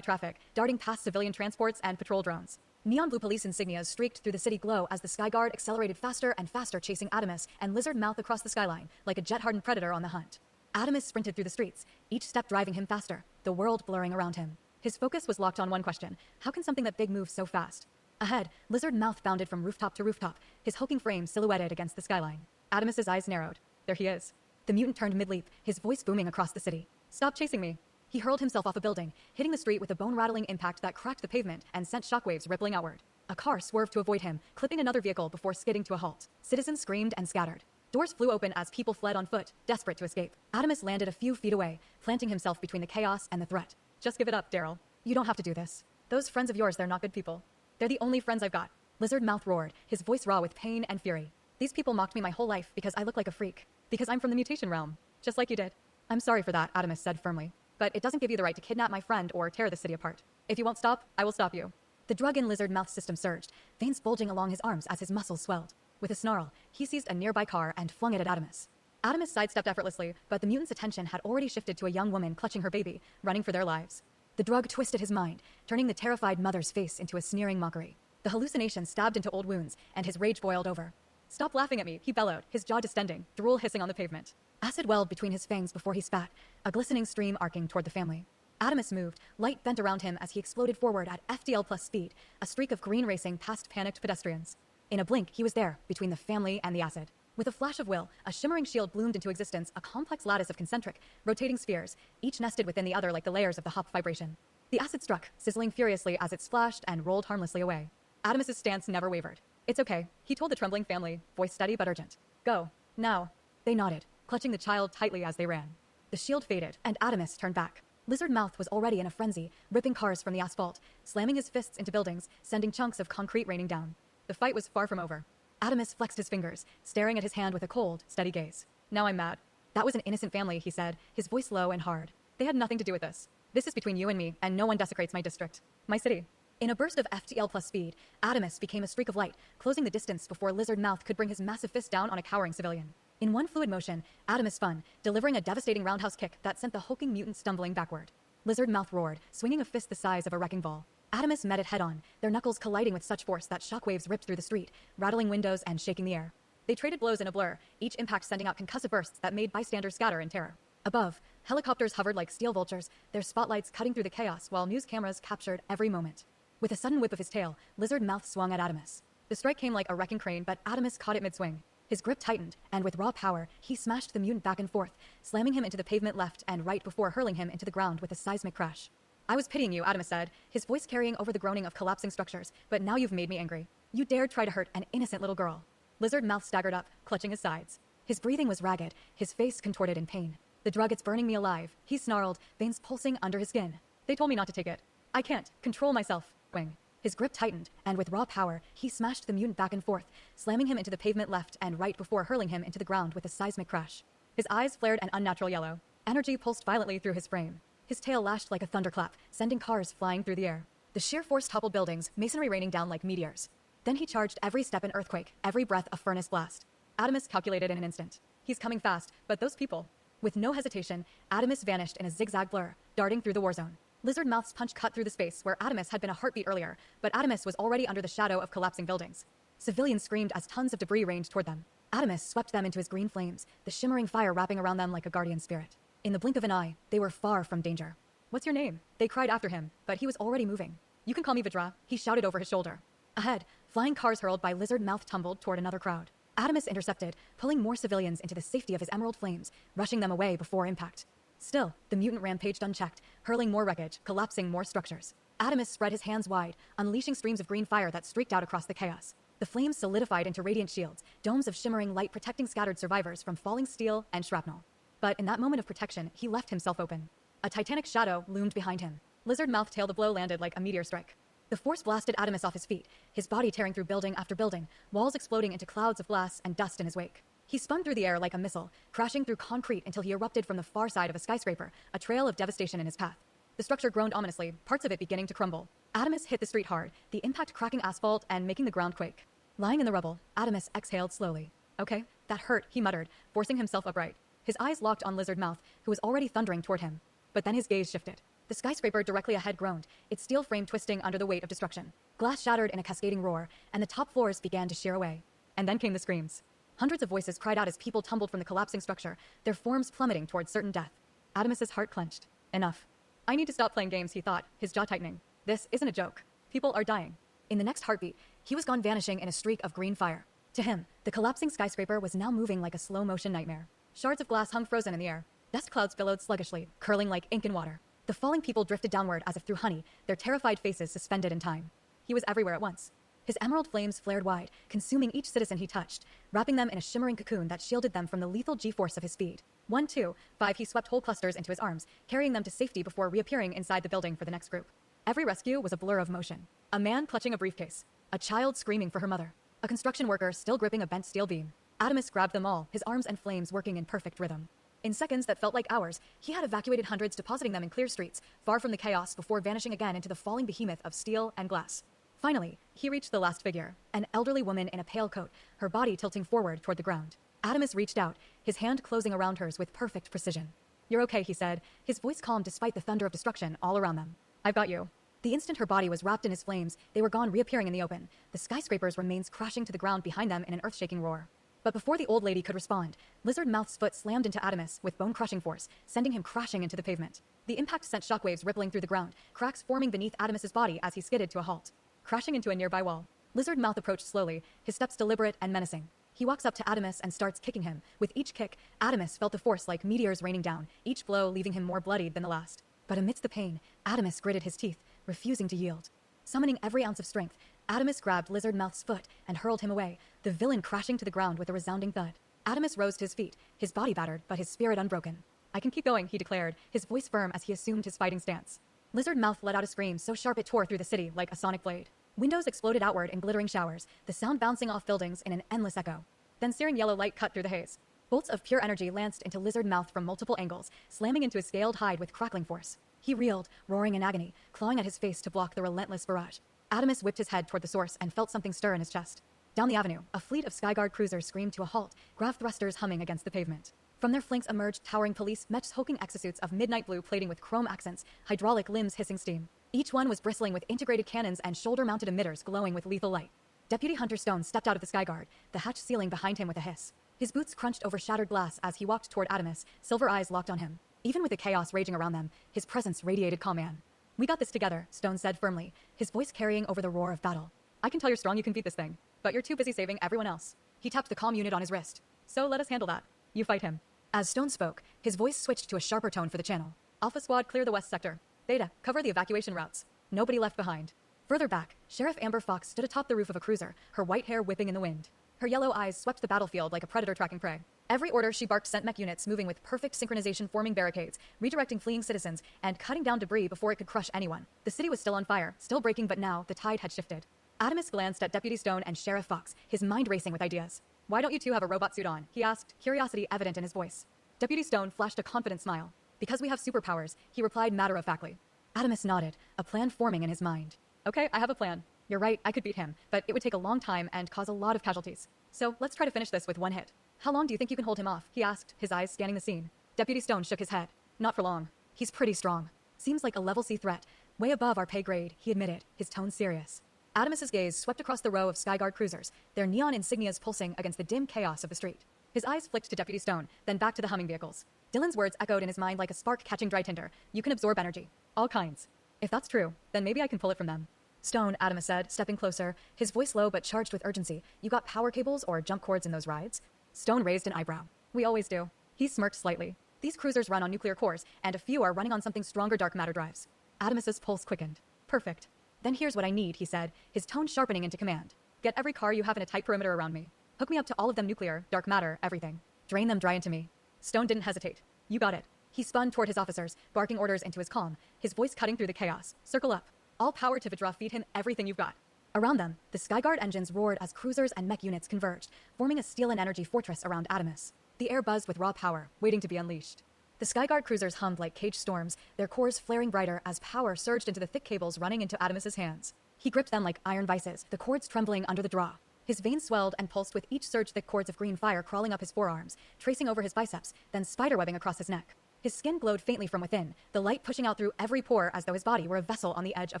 traffic, darting past civilian transports and patrol drones. Neon blue police insignias streaked through the city glow as the Skyguard accelerated faster and faster, chasing Adamus and Lizard Mouth across the skyline, like a jet-hardened predator on the hunt. Adamus sprinted through the streets, each step driving him faster, the world blurring around him. His focus was locked on one question: how can something that big move so fast? Ahead, Lizard Mouth bounded from rooftop to rooftop, his hulking frame silhouetted against the skyline. Adamus's eyes narrowed. There he is. The mutant turned mid-leap, his voice booming across the city. "Stop chasing me." He hurled himself off a building, hitting the street with a bone-rattling impact that cracked the pavement and sent shockwaves rippling outward. A car swerved to avoid him, clipping another vehicle before skidding to a halt. Citizens screamed and scattered. Doors flew open as people fled on foot, desperate to escape. Adamus landed a few feet away, planting himself between the chaos and the threat. "Just give it up, Daryl. You don't have to do this. Those friends of yours, they're not good people. They're the only friends I've got." Lizard Mouth roared, his voice raw with pain and fury. "These people mocked me my whole life because I look like a freak. Because I'm from the mutation realm. Just like you did." "I'm sorry for that," Adamus said firmly. "But it doesn't give you the right to kidnap my friend or tear the city apart. If you won't stop, I will stop you." The drug in Lizard Mouth's system surged, veins bulging along his arms as his muscles swelled. With a snarl, he seized a nearby car and flung it at Adamus. Adamus sidestepped effortlessly, but the mutant's attention had already shifted to a young woman clutching her baby, running for their lives. The drug twisted his mind, turning the terrified mother's face into a sneering mockery. The hallucination stabbed into old wounds, and his rage boiled over. "Stop laughing at me," he bellowed, his jaw distending, drool hissing on the pavement. Acid welled between his fangs before he spat, a glistening stream arcing toward the family. Adamus moved, light bent around him as he exploded forward at FDL plus speed, a streak of green racing past panicked pedestrians. In a blink, he was there, between the family and the acid. With a flash of will, a shimmering shield bloomed into existence, a complex lattice of concentric, rotating spheres, each nested within the other like the layers of the hop vibration. The acid struck, sizzling furiously as it splashed and rolled harmlessly away. Adamus's stance never wavered. "It's okay," he told the trembling family, voice steady but urgent. "Go. Now." They nodded, clutching the child tightly as they ran. The shield faded, and Adamus turned back. Lizard Mouth was already in a frenzy, ripping cars from the asphalt, slamming his fists into buildings, sending chunks of concrete raining down. The fight was far from over. Adamus flexed his fingers, staring at his hand with a cold, steady gaze. "Now I'm mad. That was an innocent family," he said, his voice low and hard. "They had nothing to do with this. This is between you and me, and no one desecrates my district. My city." In a burst of FTL plus speed, Adamus became a streak of light, closing the distance before Lizard Mouth could bring his massive fist down on a cowering civilian. In one fluid motion, Adamus spun, delivering a devastating roundhouse kick that sent the hulking mutant stumbling backward. Lizard Mouth roared, swinging a fist the size of a wrecking ball. Adamus met it head-on, their knuckles colliding with such force that shockwaves ripped through the street, rattling windows and shaking the air. They traded blows in a blur, each impact sending out concussive bursts that made bystanders scatter in terror. Above, helicopters hovered like steel vultures, their spotlights cutting through the chaos while news cameras captured every moment. With a sudden whip of his tail, Lizard Mouth swung at Adamus. The strike came like a wrecking crane, but Adamus caught it mid-swing. His grip tightened, and with raw power, he smashed the mutant back and forth, slamming him into the pavement left and right before hurling him into the ground with a seismic crash. I was pitying you, Adamus said, his voice carrying over the groaning of collapsing structures, but now you've made me angry. You dared try to hurt an innocent little girl. Lizard Mouth staggered up, clutching his sides. His breathing was ragged, his face contorted in pain. The drug, it's burning me alive, he snarled, veins pulsing under his skin. They told me not to take it. I can't control myself. Wing. His grip tightened, and with raw power, he smashed the mutant back and forth, slamming him into the pavement left and right before hurling him into the ground with a seismic crash. His eyes flared an unnatural yellow. Energy pulsed violently through his frame. His tail lashed like a thunderclap, sending cars flying through the air. The sheer force toppled buildings, masonry raining down like meteors. Then he charged every step an earthquake, every breath a furnace blast. Adamus calculated in an instant. He's coming fast, but those people. With no hesitation, Adamus vanished in a zigzag blur, darting through the war zone. Lizard Mouth's punch cut through the space where Adamus had been a heartbeat earlier, but Adamus was already under the shadow of collapsing buildings. Civilians screamed as tons of debris rained toward them. Adamus swept them into his green flames, the shimmering fire wrapping around them like a guardian spirit. In the blink of an eye, they were far from danger. What's your name? They cried after him, but he was already moving. You can call me Vajra, he shouted over his shoulder. Ahead, flying cars hurled by Lizard Mouth tumbled toward another crowd. Adamus intercepted, pulling more civilians into the safety of his emerald flames, rushing them away before impact. Still, the mutant rampaged unchecked, hurling more wreckage, collapsing more structures. Adamus spread his hands wide, unleashing streams of green fire that streaked out across the chaos. The flames solidified into radiant shields, domes of shimmering light protecting scattered survivors from falling steel and shrapnel. But in that moment of protection, he left himself open. A titanic shadow loomed behind him. Lizard Mouth tail the blow landed like a meteor strike. The force blasted Adamus off his feet, his body tearing through building after building, walls exploding into clouds of glass and dust in his wake. He spun through the air like a missile, crashing through concrete until he erupted from the far side of a skyscraper, a trail of devastation in his path. The structure groaned ominously, parts of it beginning to crumble. Adamus hit the street hard, the impact cracking asphalt and making the ground quake. Lying in the rubble, Adamus exhaled slowly. Okay, that hurt, he muttered, forcing himself upright. His eyes locked on Lizard Mouth, who was already thundering toward him. But then his gaze shifted. The skyscraper directly ahead groaned, its steel frame twisting under the weight of destruction. Glass shattered in a cascading roar, and the top floors began to shear away. And then came the screams. Hundreds of voices cried out as people tumbled from the collapsing structure, their forms plummeting towards certain death. Adamus's heart clenched. Enough. I need to stop playing games, he thought, his jaw tightening. This isn't a joke. People are dying. In the next heartbeat, he was gone, vanishing in a streak of green fire. To him, the collapsing skyscraper was now moving like a slow-motion nightmare. Shards of glass hung frozen in the air. Dust clouds billowed sluggishly, curling like ink in water. The falling people drifted downward as if through honey, their terrified faces suspended in time. He was everywhere at once. His emerald flames flared wide, consuming each citizen he touched, wrapping them in a shimmering cocoon that shielded them from the lethal G-force of his speed. 1, 2, 5, he swept whole clusters into his arms, carrying them to safety before reappearing inside the building for the next group. Every rescue was a blur of motion. A man clutching a briefcase. A child screaming for her mother. A construction worker still gripping a bent steel beam. Adamus grabbed them all, his arms and flames working in perfect rhythm. In seconds that felt like hours, he had evacuated hundreds, depositing them in clear streets, far from the chaos before vanishing again into the falling behemoth of steel and glass. Finally, he reached the last figure, an elderly woman in a pale coat, her body tilting forward toward the ground. Adamus reached out, his hand closing around hers with perfect precision. You're okay, he said, his voice calm despite the thunder of destruction all around them. I've got you. The instant her body was wrapped in his flames, they were gone, reappearing in the open, the skyscraper's remains crashing to the ground behind them in an earth-shaking roar. But before the old lady could respond, Lizard Mouth's foot slammed into Adamus with bone-crushing force, sending him crashing into the pavement. The impact sent shockwaves rippling through the ground, cracks forming beneath Adamus's body as he skidded to a halt. Crashing into a nearby wall, Lizard Mouth approached slowly, his steps deliberate and menacing. He walks up to Adamus and starts kicking him. With each kick, Adamus felt the force like meteors raining down, each blow leaving him more bloodied than the last. But amidst the pain, Adamus gritted his teeth, refusing to yield. Summoning every ounce of strength, Adamus grabbed Lizard Mouth's foot and hurled him away, the villain crashing to the ground with a resounding thud. Adamus rose to his feet, his body battered but his spirit unbroken. I can keep going, he declared, his voice firm as he assumed his fighting stance. Lizard Mouth let out a scream so sharp it tore through the city like a sonic blade. Windows exploded outward in glittering showers, the sound bouncing off buildings in an endless echo. Then searing yellow light cut through the haze. Bolts of pure energy lanced into Lizard Mouth from multiple angles, slamming into his scaled hide with crackling force. He reeled, roaring in agony, clawing at his face to block the relentless barrage. Adamus whipped his head toward the source and felt something stir in his chest. Down the avenue, a fleet of Skyguard cruisers screamed to a halt, grav thrusters humming against the pavement. From their flanks emerged towering police, mechs hulking exosuits of midnight blue plating with chrome accents, hydraulic limbs hissing steam. Each one was bristling with integrated cannons and shoulder-mounted emitters glowing with lethal light. Deputy Hunter Stone stepped out of the Skyguard, the hatch ceiling behind him with a hiss. His boots crunched over shattered glass as he walked toward Adamus, silver eyes locked on him. Even with the chaos raging around them, his presence radiated command. We got this together, Stone said firmly, his voice carrying over the roar of battle. I can tell you're strong, you can beat this thing. but you're too busy saving everyone else. He tapped the comm unit on his wrist. So let us handle that. You fight him. As Stone spoke, his voice switched to a sharper tone for the channel. Alpha Squad, clear the west sector. Beta, cover the evacuation routes. Nobody left behind. Further back, Sheriff Amber Fox stood atop the roof of a cruiser, her white hair whipping in the wind. Her yellow eyes swept the battlefield like a predator tracking prey. Every order she barked sent mech units moving with perfect synchronization, forming barricades, redirecting fleeing citizens, and cutting down debris before it could crush anyone. The city was still on fire, still breaking, but now the tide had shifted. Adamus glanced at Deputy Stone and Sheriff Fox, his mind racing with ideas. Why don't you two have a robot suit on? He asked, curiosity evident in his voice. Deputy Stone flashed a confident smile. Because we have superpowers, he replied matter-of-factly. Adamus nodded, a plan forming in his mind. Okay, I have a plan. You're right, I could beat him, but it would take a long time and cause a lot of casualties. So let's try to finish this with one hit. How long do you think you can hold him off? He asked, his eyes scanning the scene. Deputy Stone shook his head. Not for long. He's pretty strong. Seems like a level C threat. Way above our pay grade, he admitted, his tone serious. Adamus's gaze swept across the row of Skyguard cruisers, their neon insignias pulsing against the dim chaos of the street. His eyes flicked to Deputy Stone, then back to the humming vehicles. Dylan's words echoed in his mind like a spark catching dry tinder. You can absorb energy. All kinds. If that's true, then maybe I can pull it from them. Stone, Adamus said, stepping closer, his voice low but charged with urgency. You got power cables or jump cords in those rides? Stone raised an eyebrow. We always do. He smirked slightly. These cruisers run on nuclear cores, and a few are running on something stronger dark matter drives. Adamus's pulse quickened. Perfect. Then here's what I need, he said, his tone sharpening into command. Get every car you have in a tight perimeter around me. Hook me up to all of them nuclear, dark matter, everything. Drain them dry into me. Stone didn't hesitate. You got it. He spun toward his officers, barking orders into his comm, his voice cutting through the chaos. Circle up. All power to Vajra, feed him everything you've got. Around them, the Skyguard engines roared as cruisers and mech units converged, forming a steel and energy fortress around Adamus. The air buzzed with raw power, waiting to be unleashed. The Skyguard cruisers hummed like caged storms, their cores flaring brighter as power surged into the thick cables running into Adamus's hands. He gripped them like iron vices, the cords trembling under the draw. His veins swelled and pulsed with each surge, thick cords of green fire crawling up his forearms, tracing over his biceps, then spiderwebbing across his neck. His skin glowed faintly from within, the light pushing out through every pore as though his body were a vessel on the edge of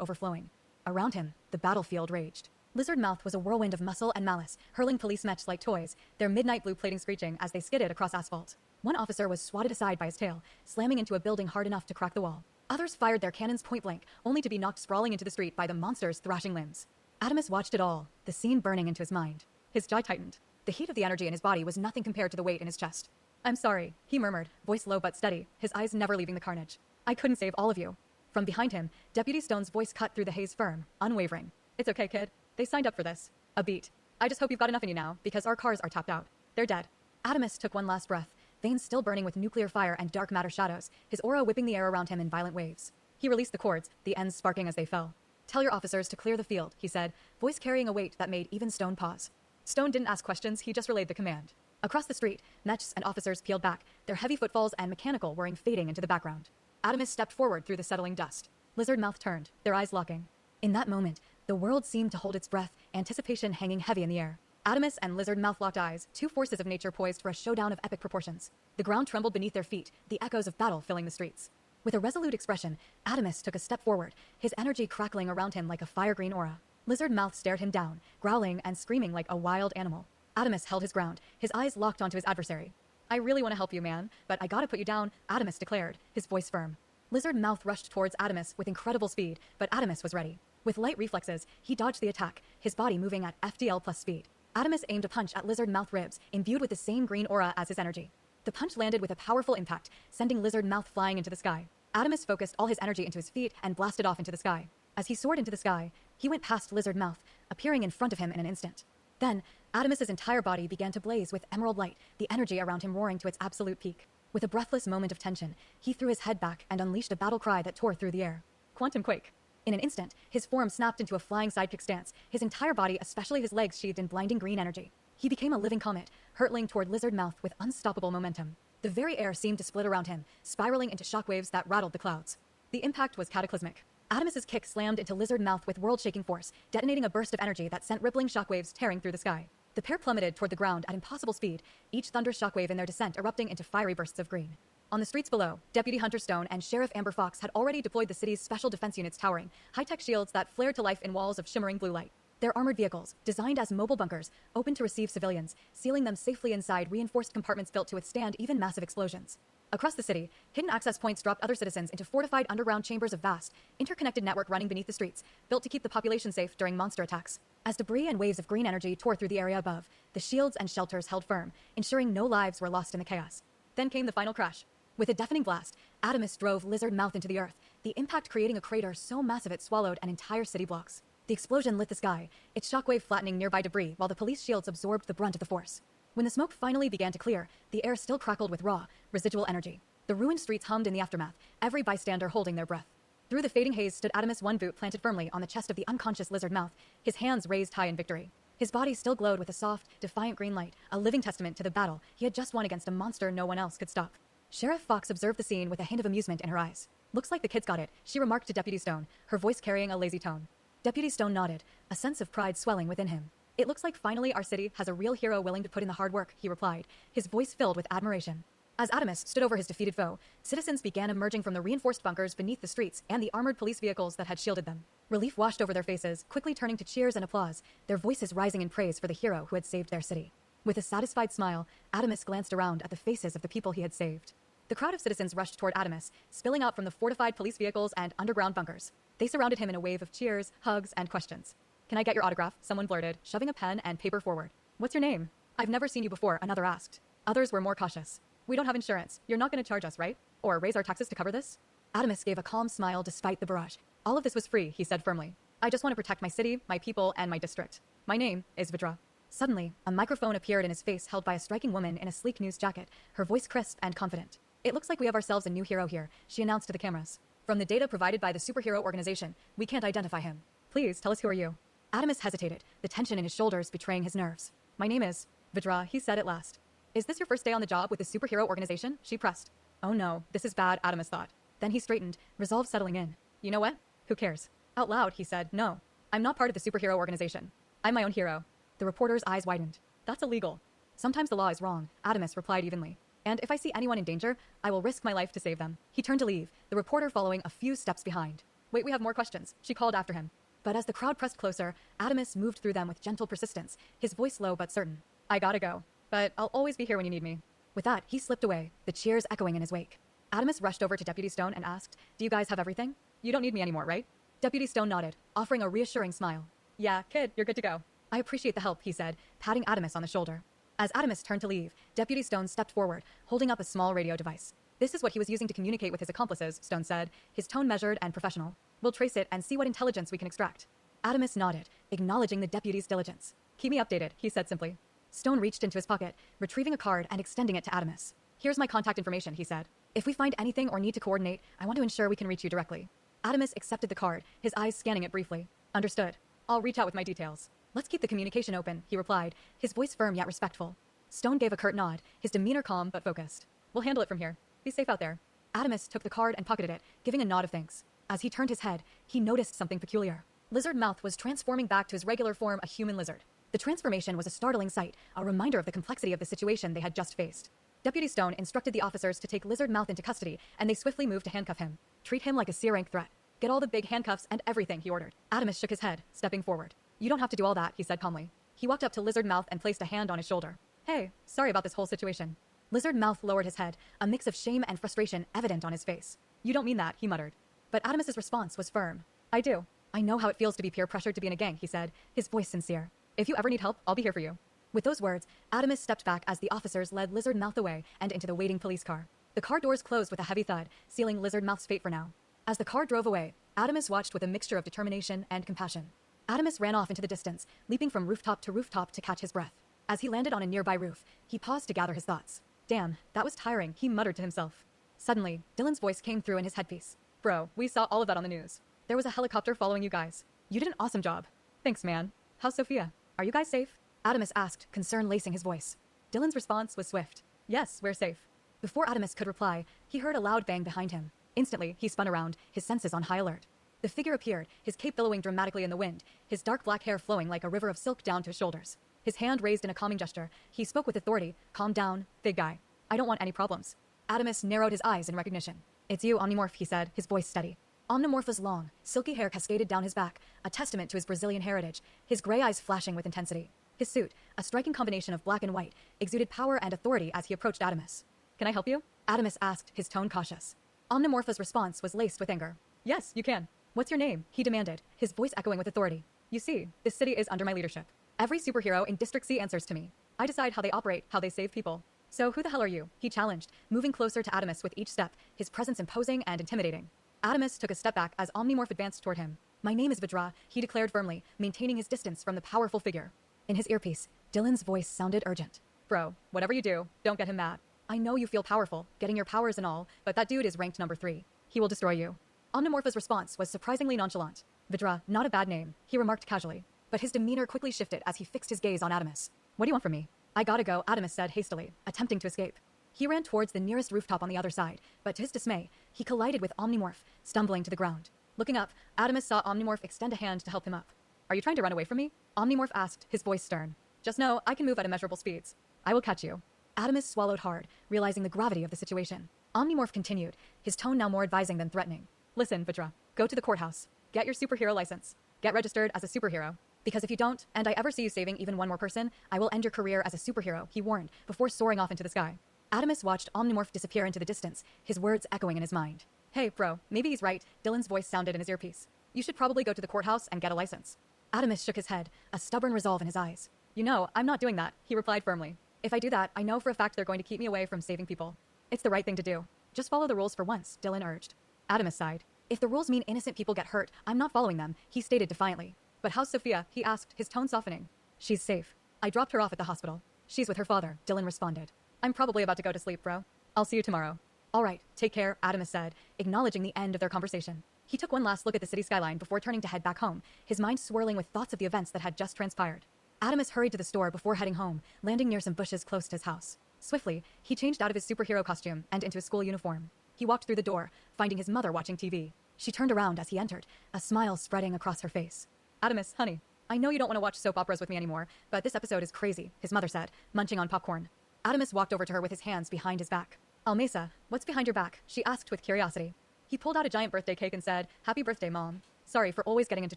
overflowing. Around him, the battlefield raged. Lizard Mouth was a whirlwind of muscle and malice, hurling police mechs like toys, their midnight blue plating screeching as they skidded across asphalt. One officer was swatted aside by his tail, slamming into a building hard enough to crack the wall. Others fired their cannons point blank, only to be knocked sprawling into the street by the monster's thrashing limbs. Adamus watched it all, the scene burning into his mind. His jaw tightened. The heat of the energy in his body was nothing compared to the weight in his chest. I'm sorry, he murmured, voice low but steady, his eyes never leaving the carnage. I couldn't save all of you. From behind him, Deputy Stone's voice cut through the haze firm, unwavering. It's okay, kid. They signed up for this. A beat. I just hope you've got enough in you now, because our cars are tapped out. They're dead. Adamus took one last breath, veins still burning with nuclear fire and dark matter shadows, his aura whipping the air around him in violent waves. He released the cords, the ends sparking as they fell. Tell your officers to clear the field, he said, voice carrying a weight that made even Stone pause. Stone didn't ask questions, he just relayed the command. Across the street, mechs and officers peeled back, their heavy footfalls and mechanical whirring fading into the background. Adamus stepped forward through the settling dust. Lizard Mouth turned, their eyes locking. In that moment, the world seemed to hold its breath, anticipation hanging heavy in the air. Adamus and Lizard Mouth locked eyes, two forces of nature poised for a showdown of epic proportions. The ground trembled beneath their feet, the echoes of battle filling the streets. With a resolute expression, Adamus took a step forward, his energy crackling around him like a fire-green aura. Lizard Mouth stared him down, growling and screaming like a wild animal. Adamus held his ground, his eyes locked onto his adversary. I really want to help you, man, but I gotta put you down, Adamus declared, his voice firm. Lizard Mouth rushed towards Adamus with incredible speed, but Adamus was ready. With light reflexes, he dodged the attack, his body moving at FDL plus speed. Adamus aimed a punch at Lizard Mouth ribs, imbued with the same green aura as his energy. The punch landed with a powerful impact, sending Lizard Mouth flying into the sky. Adamus focused all his energy into his feet and blasted off into the sky. As he soared into the sky, he went past Lizard Mouth, appearing in front of him in an instant. Then, Adamus's entire body began to blaze with emerald light, the energy around him roaring to its absolute peak. With a breathless moment of tension, he threw his head back and unleashed a battle cry that tore through the air. Quantum quake. In an instant, his form snapped into a flying sidekick stance, his entire body, especially his legs, sheathed in blinding green energy. He became a living comet, hurtling toward Lizard Mouth with unstoppable momentum. The very air seemed to split around him, spiraling into shockwaves that rattled the clouds. The impact was cataclysmic. Adamus's kick slammed into Lizard Mouth with world-shaking force, detonating a burst of energy that sent rippling shockwaves tearing through the sky. The pair plummeted toward the ground at impossible speed, each thunderous shockwave in their descent erupting into fiery bursts of green. On the streets below, Deputy Hunter Stone and Sheriff Amber Fox had already deployed the city's special defense units towering, high-tech shields that flared to life in walls of shimmering blue light. Their armored vehicles, designed as mobile bunkers, open to receive civilians, sealing them safely inside reinforced compartments built to withstand even massive explosions. Across the city, hidden access points dropped other citizens into fortified underground chambers of vast, interconnected network running beneath the streets, built to keep the population safe during monster attacks. As debris and waves of green energy tore through the area above, the shields and shelters held firm, ensuring no lives were lost in the chaos. Then came the final crash. With a deafening blast, Adamus drove Lizard Mouth into the earth, the impact creating a crater so massive it swallowed an entire city blocks. The explosion lit the sky, its shockwave flattening nearby debris while the police shields absorbed the brunt of the force. When the smoke finally began to clear, the air still crackled with raw, residual energy. The ruined streets hummed in the aftermath, every bystander holding their breath. Through the fading haze stood Adamus, one boot planted firmly on the chest of the unconscious Lizard Mouth, his hands raised high in victory. His body still glowed with a soft, defiant green light, a living testament to the battle he had just won against a monster no one else could stop. Sheriff Fox observed the scene with a hint of amusement in her eyes. "Looks like the kids got it," she remarked to Deputy Stone, her voice carrying a lazy tone. Deputy Stone nodded, a sense of pride swelling within him. "It looks like finally our city has a real hero willing to put in the hard work," he replied, his voice filled with admiration. As Adamus stood over his defeated foe, citizens began emerging from the reinforced bunkers beneath the streets and the armored police vehicles that had shielded them. Relief washed over their faces, quickly turning to cheers and applause, their voices rising in praise for the hero who had saved their city. With a satisfied smile, Adamus glanced around at the faces of the people he had saved. The crowd of citizens rushed toward Adamus, spilling out from the fortified police vehicles and underground bunkers. They surrounded him in a wave of cheers, hugs, and questions. "Can I get your autograph?" someone blurted, shoving a pen and paper forward. "What's your name?" "I've never seen you before," another asked. Others were more cautious. "We don't have insurance. You're not going to charge us, right? Or raise our taxes to cover this?" Adamus gave a calm smile despite the barrage. "All of this was free," he said firmly. "I just want to protect my city, my people, and my district. My name is Vajra." Suddenly, a microphone appeared in his face held by a striking woman in a sleek news jacket, her voice crisp and confident. "It looks like we have ourselves a new hero here," she announced to the cameras. "From the data provided by the superhero organization, we can't identify him. Please tell us, who are you?" Adamus hesitated, the tension in his shoulders betraying his nerves. "My name is Vajra," he said at last. "Is this your first day on the job with the superhero organization?" she pressed. "Oh no, this is bad," Adamus thought. Then he straightened, resolve settling in. "You know what? Who cares?" Out loud, he said, "No, I'm not part of the superhero organization. I'm my own hero." The reporter's eyes widened. "That's illegal." "Sometimes the law is wrong," Adamus replied evenly. "And if I see anyone in danger, I will risk my life to save them." He turned to leave, the reporter following a few steps behind. "Wait, we have more questions," she called after him. But as the crowd pressed closer, Adamus moved through them with gentle persistence, his voice low but certain. "I gotta go, but I'll always be here when you need me." With that, he slipped away, the cheers echoing in his wake. Adamus rushed over to Deputy Stone and asked, "Do you guys have everything? You don't need me anymore, right?" Deputy Stone nodded, offering a reassuring smile. "Yeah, kid, you're good to go." "I appreciate the help," he said, patting Adamus on the shoulder. As Adamus turned to leave, Deputy Stone stepped forward, holding up a small radio device. "This is what he was using to communicate with his accomplices," Stone said, his tone measured and professional. "We'll trace it and see what intelligence we can extract." Adamus nodded, acknowledging the deputy's diligence. "Keep me updated," he said simply. Stone reached into his pocket, retrieving a card and extending it to Adamus. "Here's my contact information," he said. "If we find anything or need to coordinate, I want to ensure we can reach you directly." Adamus accepted the card, his eyes scanning it briefly. "Understood. I'll reach out with my details." "Let's keep the communication open," he replied, his voice firm yet respectful. Stone gave a curt nod, his demeanor calm but focused. "We'll handle it from here. Be safe out there." Adamus took the card and pocketed it, giving a nod of thanks. As he turned his head, he noticed something peculiar. Lizard Mouth was transforming back to his regular form, a human lizard. The transformation was a startling sight, a reminder of the complexity of the situation they had just faced. Deputy Stone instructed the officers to take Lizard Mouth into custody, and they swiftly moved to handcuff him. "Treat him like a C-rank threat. Get all the big handcuffs and everything," he ordered. Adamus shook his head, stepping forward. "You don't have to do all that," he said calmly. He walked up to Lizard Mouth and placed a hand on his shoulder. "Hey, sorry about this whole situation." Lizard Mouth lowered his head, a mix of shame and frustration evident on his face. "You don't mean that," he muttered. But Adamus's response was firm. "I do. I know how it feels to be peer pressured to be in a gang," he said, his voice sincere. "If you ever need help, I'll be here for you." With those words, Adamus stepped back as the officers led Lizard Mouth away and into the waiting police car. The car doors closed with a heavy thud, sealing Lizard Mouth's fate for now. As the car drove away, Adamus watched with a mixture of determination and compassion. Adamus ran off into the distance, leaping from rooftop to catch his breath. As he landed on a nearby roof, he paused to gather his thoughts. "Damn, that was tiring," he muttered to himself. Suddenly, Dylan's voice came through in his headpiece. "Bro, we saw all of that on the news. There was a helicopter following you guys. You did an awesome job." "Thanks, man. How's Sophia? Are you guys safe?" Adamus asked, concern lacing his voice. Dylan's response was swift. "Yes, we're safe." Before Adamus could reply, he heard a loud bang behind him. Instantly, he spun around, his senses on high alert. The figure appeared, his cape billowing dramatically in the wind, his dark black hair flowing like a river of silk down to his shoulders. His hand raised in a calming gesture, he spoke with authority. "Calm down, big guy. I don't want any problems." Adamus narrowed his eyes in recognition. "It's you, Omnimorph," he said, his voice steady. Omnimorph was long, silky hair cascaded down his back, a testament to his Brazilian heritage, his gray eyes flashing with intensity. His suit, a striking combination of black and white, exuded power and authority as he approached Adamus. "Can I help you?" Adamus asked, his tone cautious. Omnimorpha's response was laced with anger. Yes, you can. What's your name? He demanded, his voice echoing with authority. You see, this city is under my leadership. Every superhero in District C answers to me. I decide how they operate, how they save people. So who the hell are you? He challenged, moving closer to Adamus with each step, his presence imposing and intimidating. Adamus took a step back as Omnimorph advanced toward him. My name is Vajra, he declared firmly, maintaining his distance from the powerful figure. In his earpiece, Dylan's voice sounded urgent. Bro, whatever you do, don't get him mad. I know you feel powerful, getting your powers and all, but that dude is ranked number 3. He will destroy you. Omnimorpha's response was surprisingly nonchalant. Vajra, not a bad name, he remarked casually, but his demeanor quickly shifted as he fixed his gaze on Adamus. What do you want from me? I gotta go, Adamus said hastily, attempting to escape. He ran towards the nearest rooftop on the other side, but to his dismay, he collided with Omnimorph, stumbling to the ground. Looking up, Adamus saw Omnimorph extend a hand to help him up. Are you trying to run away from me? Omnimorph asked, his voice stern. Just know, I can move at immeasurable speeds. I will catch you. Adamus swallowed hard, realizing the gravity of the situation. Omnimorph continued, his tone now more advising than threatening. Listen, Vajra, go to the courthouse. Get your superhero license. Get registered as a superhero. Because if you don't, and I ever see you saving even one more person, I will end your career as a superhero, he warned, before soaring off into the sky. Adamus watched Omnimorph disappear into the distance, his words echoing in his mind. Hey, bro, maybe he's right, Dylan's voice sounded in his earpiece. You should probably go to the courthouse and get a license. Adamus shook his head, a stubborn resolve in his eyes. You know, I'm not doing that, he replied firmly. If I do that, I know for a fact they're going to keep me away from saving people. It's the right thing to do. Just follow the rules for once, Dylan urged. Adamus sighed. If the rules mean innocent people get hurt, I'm not following them, he stated defiantly. But how's Sophia? He asked, his tone softening. She's safe. I dropped her off at the hospital. She's with her father, Dylan responded. I'm probably about to go to sleep, bro. I'll see you tomorrow. All right, take care, Adamus said, acknowledging the end of their conversation. He took one last look at the city skyline before turning to head back home, his mind swirling with thoughts of the events that had just transpired. Adamus hurried to the store before heading home, landing near some bushes close to his house. Swiftly, he changed out of his superhero costume and into his school uniform. He walked through the door, finding his mother watching TV. She turned around as he entered, a smile spreading across her face. Adamus, honey, I know you don't want to watch soap operas with me anymore, but this episode is crazy, his mother said, munching on popcorn. Adamus walked over to her with his hands behind his back. Almesa, what's behind your back? She asked with curiosity. He pulled out a giant birthday cake and said, Happy birthday, Mom. Sorry for always getting into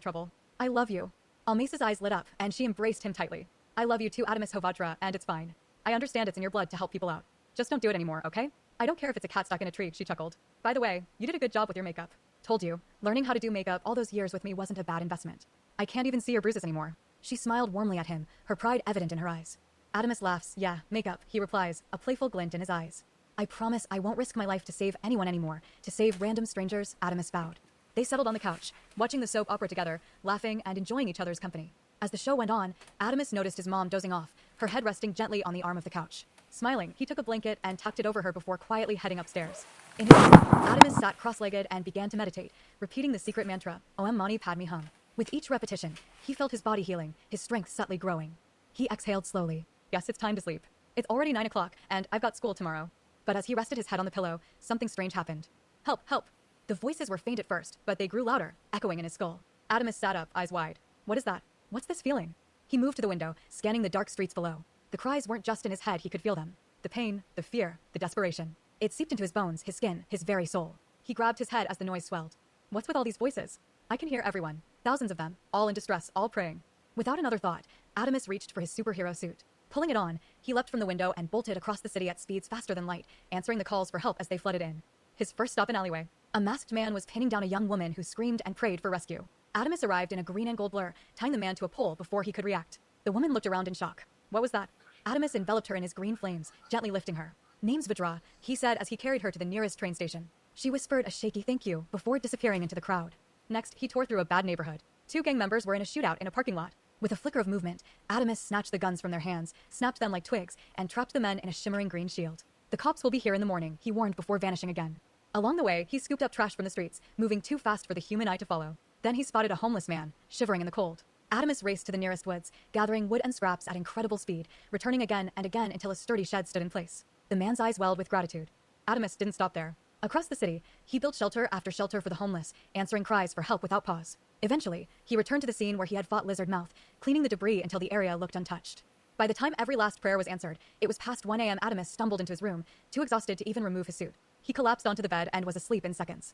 trouble. I love you. Almesa's eyes lit up, and she embraced him tightly. I love you too, Adamus Hovadra, and it's fine. I understand it's in your blood to help people out. Just don't do it anymore, okay? I don't care if it's a cat stuck in a tree, she chuckled. By the way, you did a good job with your makeup. Told you, learning how to do makeup all those years with me wasn't a bad investment. I can't even see your bruises anymore. She smiled warmly at him, her pride evident in her eyes. Adamus laughs, yeah, makeup, he replies, a playful glint in his eyes. I promise I won't risk my life to save anyone anymore. To save random strangers, Adamus vowed. They settled on the couch, watching the soap opera together, laughing and enjoying each other's company. As the show went on, Adamus noticed his mom dozing off, her head resting gently on the arm of the couch. Smiling, he took a blanket and tucked it over her before quietly heading upstairs. In his room, Adamus sat cross-legged and began to meditate, repeating the secret mantra, Om Mani Padme Hum. With each repetition, he felt his body healing, his strength subtly growing. He exhaled slowly. Yes, it's time to sleep. It's already 9 o'clock, and I've got school tomorrow. But as he rested his head on the pillow, something strange happened. Help, help. The voices were faint at first, but they grew louder, echoing in his skull. Adamus sat up, eyes wide. What is that? What's this feeling? He moved to the window, scanning the dark streets below. The cries weren't just in his head, he could feel them. The pain, the fear, the desperation. It seeped into his bones, his skin, his very soul. He grabbed his head as the noise swelled. What's with all these voices? I can hear everyone. Thousands of them, all in distress, all praying. Without another thought, Adamus reached for his superhero suit. Pulling it on, he leapt from the window and bolted across the city at speeds faster than light, answering the calls for help as they flooded in. His first stop, an alleyway. A masked man was pinning down a young woman who screamed and prayed for rescue. Adamus arrived in a green and gold blur, tying the man to a pole before he could react. The woman looked around in shock. What was that? Adamus enveloped her in his green flames, gently lifting her. Name's Vajra, he said as he carried her to the nearest train station. She whispered a shaky thank you before disappearing into the crowd. Next, he tore through a bad neighborhood. 2 gang members were in a shootout in a parking lot. With a flicker of movement, Adamus snatched the guns from their hands, snapped them like twigs, and trapped the men in a shimmering green shield. The cops will be here in the morning, he warned before vanishing again. Along the way, he scooped up trash from the streets, moving too fast for the human eye to follow. Then he spotted a homeless man, shivering in the cold. Adamus raced to the nearest woods, gathering wood and scraps at incredible speed, returning again and again until a sturdy shed stood in place. The man's eyes welled with gratitude. Adamus didn't stop there. Across the city, he built shelter after shelter for the homeless, answering cries for help without pause. Eventually, he returned to the scene where he had fought Lizard Mouth, cleaning the debris until the area looked untouched. By the time every last prayer was answered, it was past 1 a.m. Adamus stumbled into his room, too exhausted to even remove his suit. He collapsed onto the bed and was asleep in seconds.